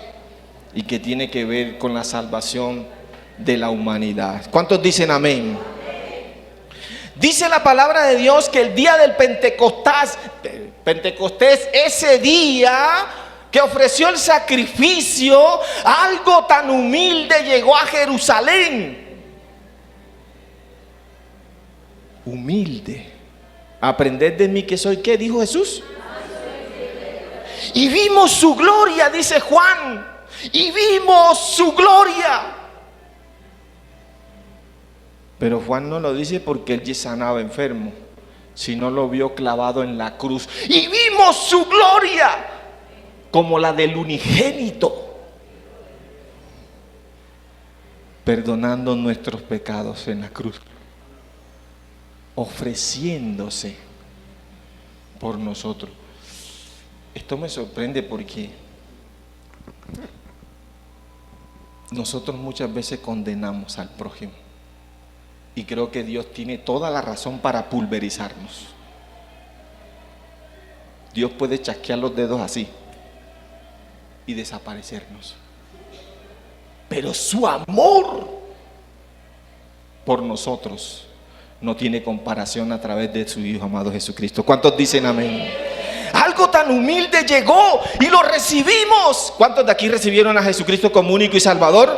A: y que tiene que ver con la salvación de la humanidad. ¿Cuántos dicen amén? Dice la palabra de Dios que el día del Pentecostés, ese día que ofreció el sacrificio, algo tan humilde llegó a Jerusalén. Humilde. Aprended de mí que soy, ¿qué dijo Jesús? Y vimos su gloria, dice Juan. Y vimos su gloria. Pero Juan no lo dice porque él ya sanaba enfermo, sino lo vio clavado en la cruz. Y vimos su gloria como la del unigénito, perdonando nuestros pecados en la cruz, ofreciéndose por nosotros. Esto me sorprende porque nosotros muchas veces condenamos al prójimo y creo que Dios tiene toda la razón para pulverizarnos. Dios puede chasquear los dedos así y desaparecernos, pero su amor por nosotros no tiene comparación a través de su Hijo amado Jesucristo. ¿Cuántos dicen amén? Algo tan humilde llegó y lo recibimos. ¿Cuántos de aquí recibieron a Jesucristo como único y Salvador?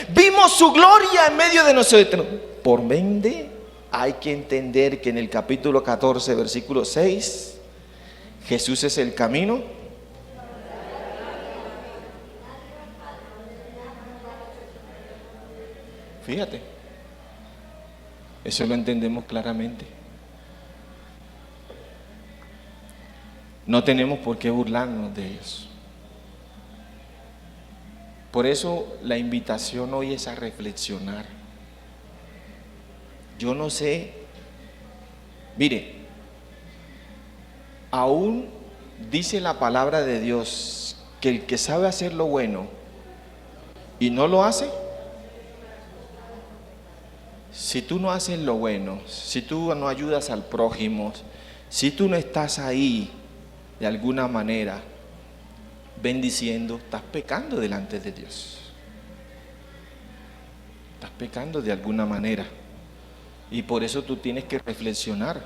A: Vimos su gloria en medio de nosotros. Por ende, hay que entender que en el capítulo 14, versículo 6, Jesús es el camino. Fíjate, eso lo entendemos claramente. No tenemos por qué burlarnos de ellos. Por eso la invitación hoy es a reflexionar. Yo no sé, mire, aún dice la palabra de Dios que el que sabe hacer lo bueno y no lo hace, si tú no haces lo bueno, si tú no ayudas al prójimo, si tú no estás ahí de alguna manera bendiciendo, estás pecando delante de Dios. Estás pecando de alguna manera. Y por eso tú tienes que reflexionar.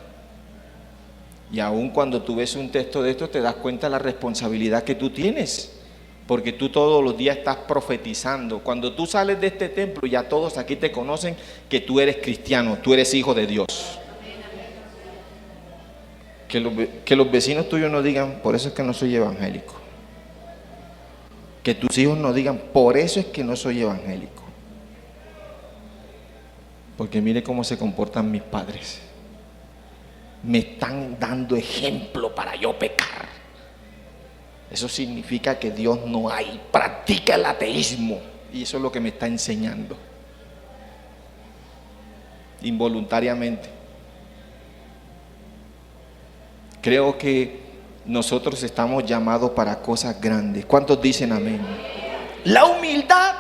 A: Y aun cuando tú ves un texto de esto, te das cuenta de la responsabilidad que tú tienes. Porque tú todos los días estás profetizando. Cuando tú sales de este templo, ya todos aquí te conocen que tú eres cristiano, tú eres hijo de Dios. Que los vecinos tuyos no digan, por eso es que no soy evangélico. Que tus hijos no digan, por eso es que no soy evangélico. Porque mire cómo se comportan mis padres. Me están dando ejemplo para yo pecar. Eso significa que Dios no hay. Practica el ateísmo. Y eso es lo que me está enseñando. Involuntariamente. Creo que nosotros estamos llamados para cosas grandes. ¿Cuántos dicen amén? La humildad.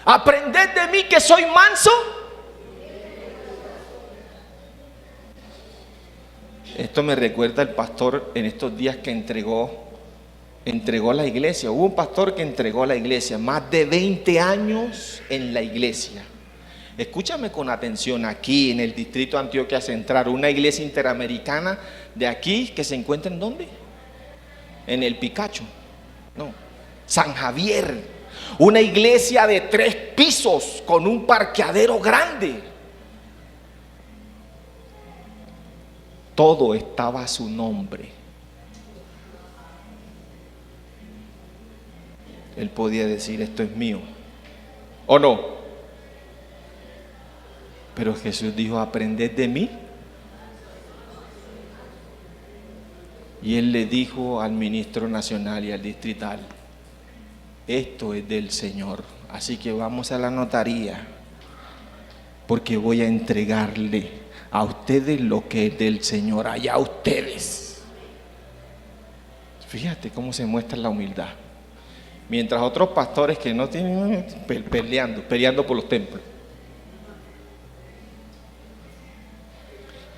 A: Aprended de mí que soy manso. Esto me recuerda al pastor en estos días que entregó la iglesia. Hubo un pastor que entregó la iglesia, más de 20 años en la iglesia. Escúchame con atención, aquí en el distrito de Antioquia Central, una iglesia interamericana de aquí que se encuentra ¿en dónde? En el Picacho, no, San Javier, una iglesia de 3 pisos con un parqueadero grande. Todo estaba a su nombre. Él podía decir, esto es mío, ¿o no? Pero Jesús dijo, aprended de mí. Y él le dijo al ministro nacional y al distrital, esto es del Señor, así que vamos a la notaría, porque voy a entregarle a ustedes lo que es del Señor, allá ustedes. Fíjate cómo se muestra la humildad. Mientras otros pastores que no tienen, peleando por los templos.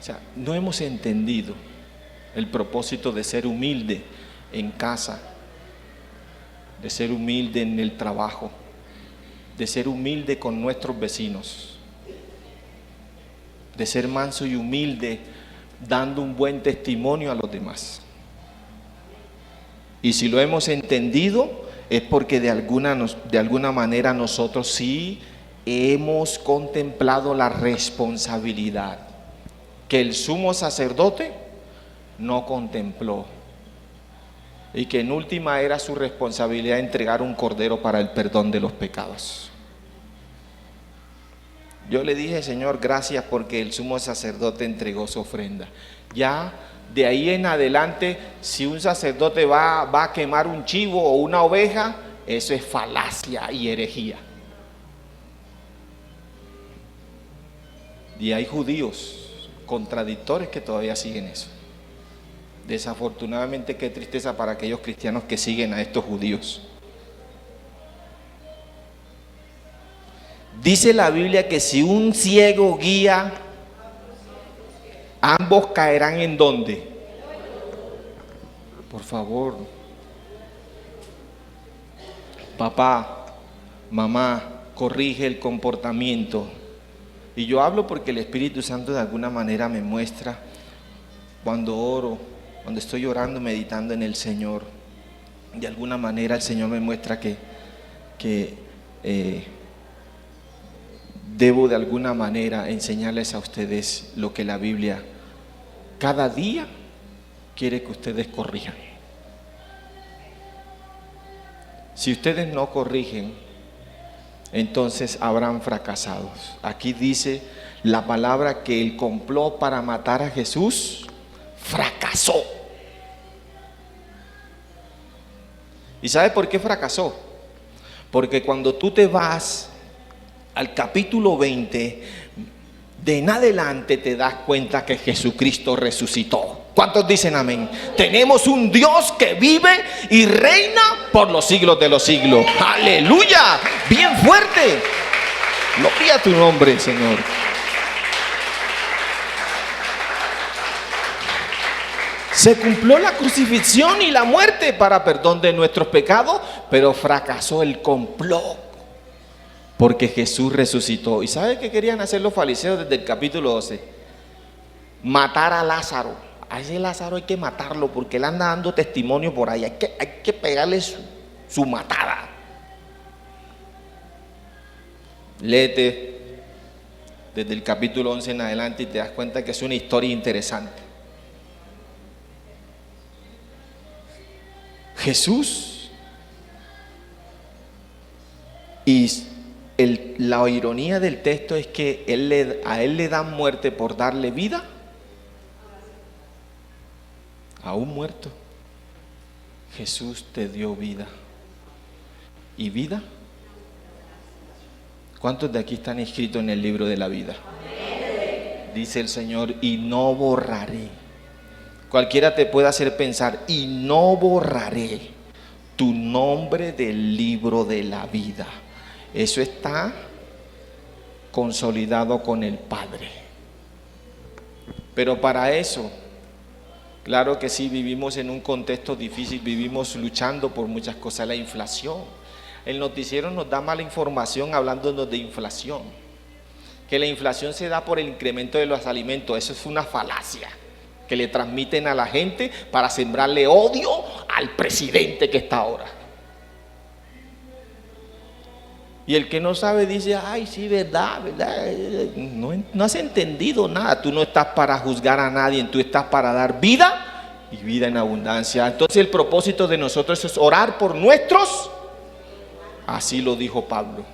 A: O sea, no hemos entendido el propósito de ser humilde en casa, de ser humilde en el trabajo, de ser humilde con nuestros vecinos, de ser manso y humilde dando un buen testimonio a los demás. Y si lo hemos entendido es porque de alguna manera nosotros sí hemos contemplado la responsabilidad que el sumo sacerdote no contempló y que en última era su responsabilidad entregar un cordero para el perdón de los pecados. Yo le dije, Señor, gracias porque el sumo sacerdote entregó su ofrenda. Ya de ahí en adelante, si un sacerdote va a quemar un chivo o una oveja, eso es falacia y herejía. Y hay judíos contradictores que todavía siguen eso. Desafortunadamente, qué tristeza para aquellos cristianos que siguen a estos judíos. Dice la Biblia que si un ciego guía, ambos caerán ¿en dónde? Por favor, papá, mamá, corrige el comportamiento. Y yo hablo porque el Espíritu Santo de alguna manera me muestra cuando oro, cuando estoy orando, meditando en el Señor. De alguna manera el Señor me muestra que debo de alguna manera enseñarles a ustedes lo que la Biblia cada día quiere que ustedes corrijan. Si ustedes no corrigen, entonces habrán fracasados. Aquí dice la palabra que el complot para matar a Jesús fracasó. ¿Y sabe por qué fracasó? Porque cuando tú te vas al capítulo 20, de en adelante te das cuenta que Jesucristo resucitó. ¿Cuántos dicen amén? Tenemos un Dios que vive y reina por los siglos de los siglos. ¡Aleluya! Bien fuerte. Gloria a tu nombre, Señor. Se cumplió la crucifixión y la muerte para perdón de nuestros pecados, pero fracasó el complot, porque Jesús resucitó. ¿Y sabe qué querían hacer los fariseos desde el capítulo 12? Matar a Lázaro. A ese Lázaro hay que matarlo porque él anda dando testimonio por ahí. Hay que pegarle su matada. Léete desde el capítulo 11 en adelante y te das cuenta que es una historia interesante. Jesús, y la ironía del texto es que a él le dan muerte por darle vida a un muerto. Jesús te dio vida. ¿Y vida? ¿Cuántos de aquí están inscritos en el libro de la vida? Dice el Señor, y no borraré. Cualquiera te puede hacer pensar, y no borraré tu nombre del libro de la vida. Eso está consolidado con el Padre. Pero para eso, claro que sí, vivimos en un contexto difícil, vivimos luchando por muchas cosas. La inflación, el noticiero nos da mala información hablándonos de inflación, que la inflación se da por el incremento de los alimentos. Eso es una falacia que le transmiten a la gente para sembrarle odio al presidente que está ahora. Y el que no sabe dice, ay, sí, verdad. No has entendido nada. Tú no estás para juzgar a nadie, tú estás para dar vida y vida en abundancia. Entonces el propósito de nosotros es orar por nuestros, así lo dijo Pablo,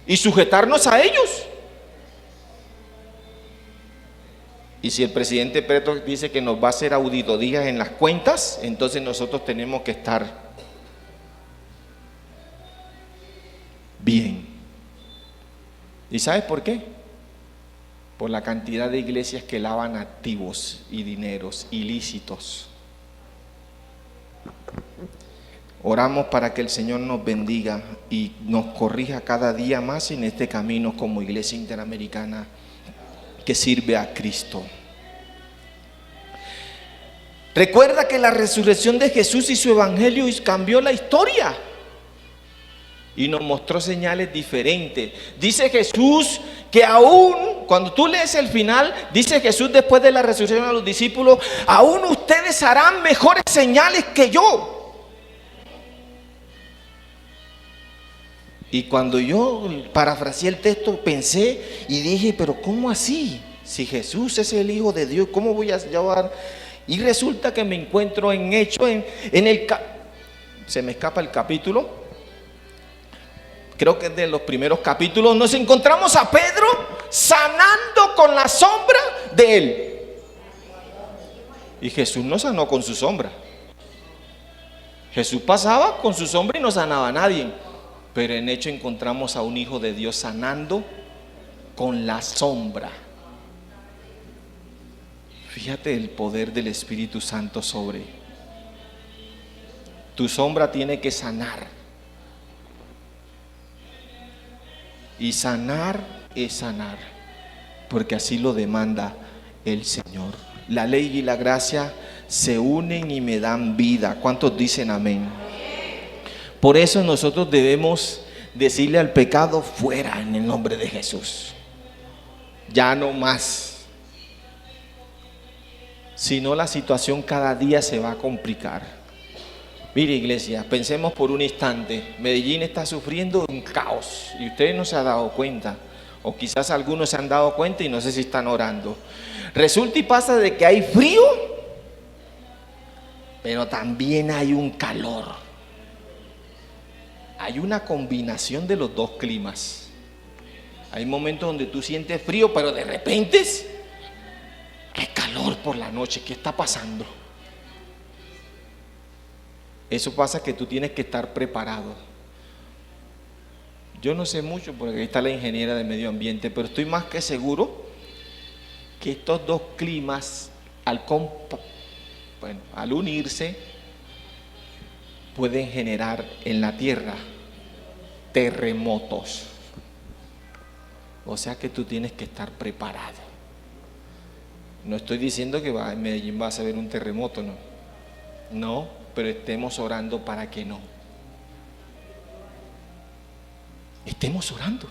A: y sujetarnos a ellos. Y si el presidente Petro dice que nos va a hacer auditorías en las cuentas, entonces nosotros tenemos que estar bien. ¿Y sabes por qué? Por la cantidad de iglesias que lavan activos y dineros ilícitos. Oramos para que el Señor nos bendiga y nos corrija cada día más en este camino como Iglesia Interamericana que sirve a Cristo. Recuerda que la resurrección de Jesús y su evangelio cambió la historia y nos mostró señales diferentes. Dice Jesús que aún, cuando tú lees el final, dice Jesús después de la resurrección a los discípulos, aún ustedes harán mejores señales que yo. Y cuando yo parafraseé el texto, pensé y dije, pero ¿cómo así? Si Jesús es el Hijo de Dios, ¿cómo voy a llevar? Y resulta que me encuentro en Hechos, se me escapa el capítulo, creo que es de los primeros capítulos, nos encontramos a Pedro sanando con la sombra de él. Y Jesús no sanó con su sombra. Jesús pasaba con su sombra y no sanaba a nadie. Pero en Hechos encontramos a un hijo de Dios sanando con la sombra. Fíjate el poder del Espíritu Santo sobre. Tu sombra tiene que sanar. Y sanar es sanar, porque así lo demanda el Señor. La ley y la gracia se unen y me dan vida. ¿Cuántos dicen amén? Por eso nosotros debemos decirle al pecado fuera en el nombre de Jesús. Ya no más. Si no, la situación cada día se va a complicar. Mire, iglesia, pensemos por un instante. Medellín está sufriendo un caos y ustedes no se han dado cuenta, o quizás algunos se han dado cuenta y no sé si están orando. Resulta y pasa de que hay frío, pero también hay un calor. Hay una combinación de los dos climas. Hay momentos donde tú sientes frío, pero de repente hay calor por la noche. ¿Qué está pasando? Eso pasa que tú tienes que estar preparado, Yo no sé mucho porque ahí está la ingeniera de medio ambiente, pero estoy más que seguro que estos dos climas, al unirse, pueden generar en la tierra terremotos. O sea que tú tienes que estar preparado. No estoy diciendo que en Medellín vas a ver un terremoto, no. No, pero estemos orando para que no. Estemos orando.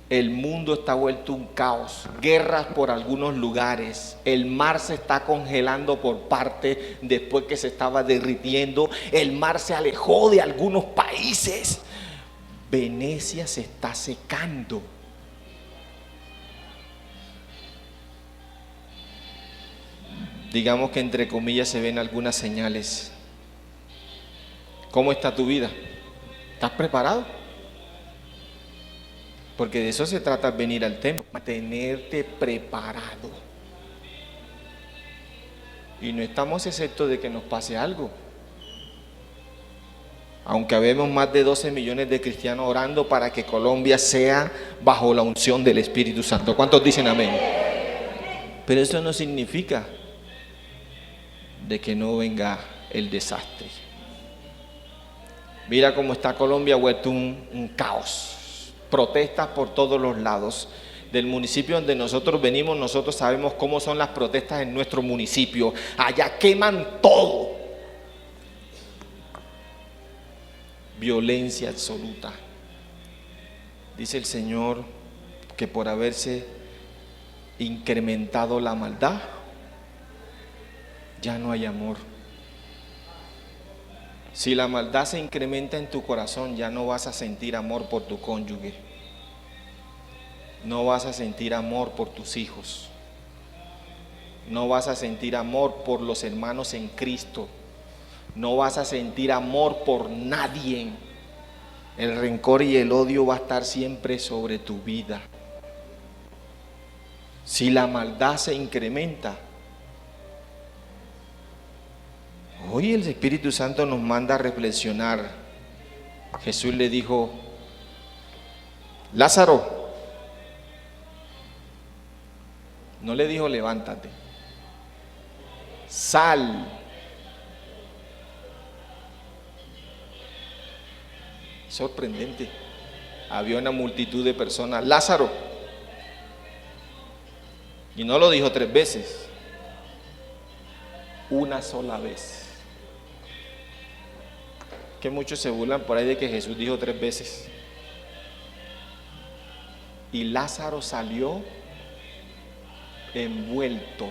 A: El mundo está vuelto un caos, guerras por algunos lugares, el mar se está congelando por parte después que se estaba derritiendo, el mar se alejó de algunos países, Venecia se está secando. Digamos que entre comillas se ven algunas señales. ¿Cómo está tu vida? ¿Estás preparado? Porque de eso se trata venir al templo, mantenerte preparado. Y no estamos exceptos de que nos pase algo. Aunque habemos más de 12 millones de cristianos orando para que Colombia sea bajo la unción del Espíritu Santo. ¿Cuántos dicen amén? Pero eso no significa de que no venga el desastre. Mira cómo está Colombia vuelto un caos. Protestas por todos los lados. Del municipio donde nosotros venimos, nosotros sabemos cómo son las protestas en nuestro municipio. Allá queman todo. Violencia absoluta. Dice el Señor que por haberse incrementado la maldad, ya no hay amor. Si la maldad se incrementa en tu corazón, ya no vas a sentir amor por tu cónyuge. No vas a sentir amor por tus hijos. No vas a sentir amor por los hermanos en Cristo. No vas a sentir amor por nadie. El rencor y el odio va a estar siempre sobre tu vida. Si la maldad se incrementa, hoy el Espíritu Santo nos manda a reflexionar. Jesús le dijo: Lázaro, no le dijo levántate, sal. Sorprendente. Había una multitud de personas. Lázaro. Y no lo dijo 3 veces, una sola vez. Que muchos se burlan por ahí de que Jesús dijo 3 veces. Y Lázaro salió envuelto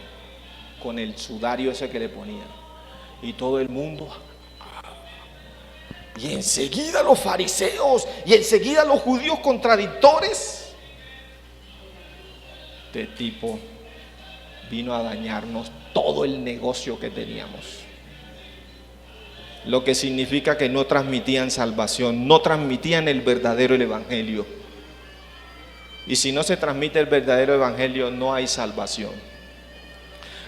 A: con el sudario ese que le ponían. Y todo el mundo. Y enseguida los fariseos y enseguida los judíos contradictores. Este tipo vino a dañarnos todo el negocio que teníamos. Lo que significa que no transmitían salvación, no transmitían el verdadero evangelio. Y si no se transmite el verdadero evangelio, no hay salvación.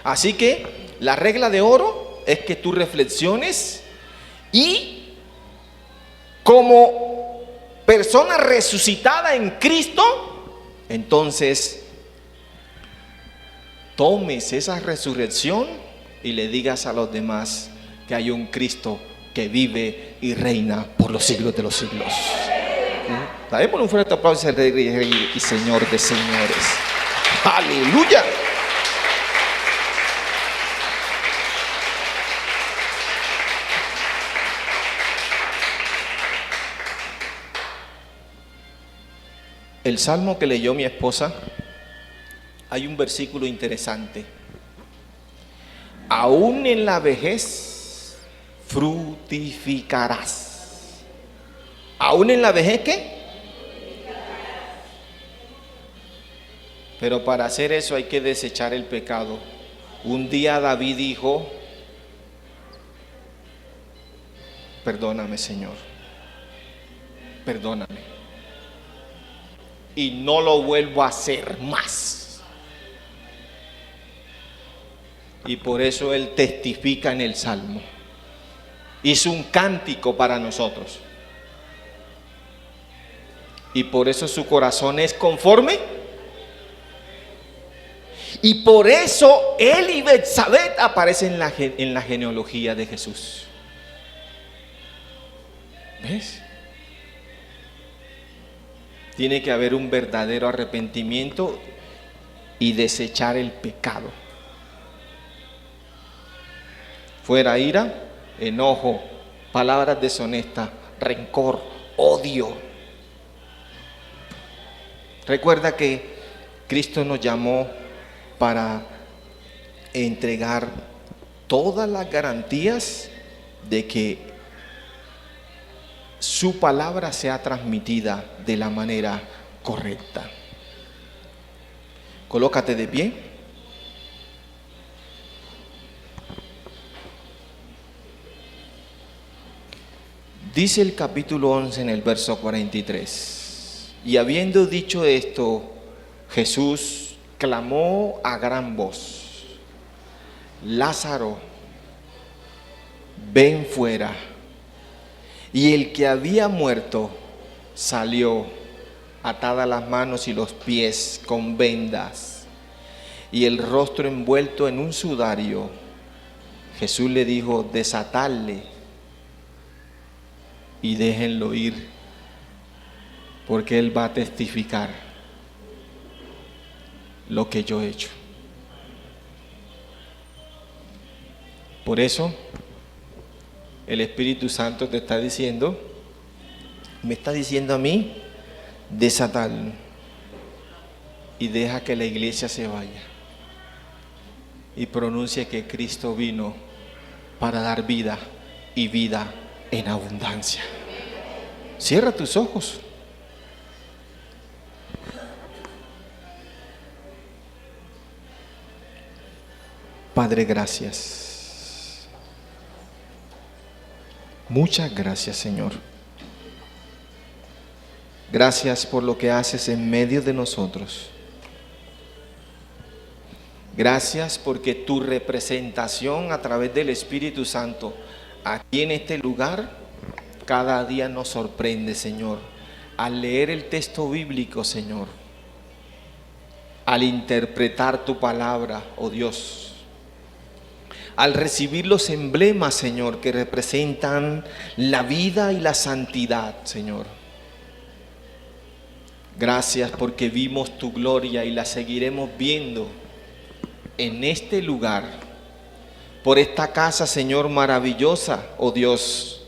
A: Así que la regla de oro es que tú reflexiones y como persona resucitada en Cristo, entonces tomes esa resurrección y le digas a los demás que hay un Cristo que vive y reina por los siglos de los siglos. Démosle un fuerte aplauso al Rey y Señor de señores. ¡Aleluya! El salmo que leyó mi esposa, hay un versículo interesante. Aún en la vejez fructificarás. ¿Aún en la vejez qué? Pero para hacer eso hay que desechar el pecado. Un día David dijo: perdóname, Señor, perdóname, y no lo vuelvo a hacer más. Y por eso él testifica en el Salmo. Hizo un cántico para nosotros. y por eso su corazón es conforme. Y por eso él y Betsabé aparecen en la genealogía de Jesús. ¿Ves? Tiene que haber un verdadero arrepentimiento y desechar el pecado. Fuera ira, enojo, palabras deshonestas, rencor, odio. Recuerda que Cristo nos llamó para entregar todas las garantías de que su palabra sea transmitida de la manera correcta. Colócate de pie. Dice el capítulo 11 en el verso 43. Y habiendo dicho esto, Jesús clamó a gran voz: Lázaro, ven fuera. Y el que había muerto salió, atadas las manos y los pies con vendas, y el rostro envuelto en un sudario. Jesús le dijo: desatadle y déjenlo ir, porque él va a testificar lo que yo he hecho. Por eso el Espíritu Santo te está diciendo, me está diciendo a mí: desatadlo y deja que la iglesia se vaya y pronuncie que Cristo vino para dar vida y vida en abundancia. Cierra tus ojos. Padre, gracias. Muchas gracias, Señor. Gracias por lo que haces en medio de nosotros. Gracias porque tu representación a través del Espíritu Santo aquí en este lugar cada día nos sorprende, Señor. Al leer el texto bíblico, Señor, al interpretar tu palabra, oh Dios, al recibir los emblemas, Señor, que representan la vida y la santidad, Señor. Gracias porque vimos tu gloria y la seguiremos viendo en este lugar, por esta casa, Señor, maravillosa, oh Dios,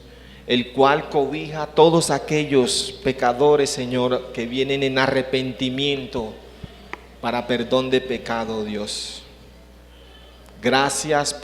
A: el cual cobija a todos aquellos pecadores, Señor, que vienen en arrepentimiento para perdón de pecado, oh Dios. Gracias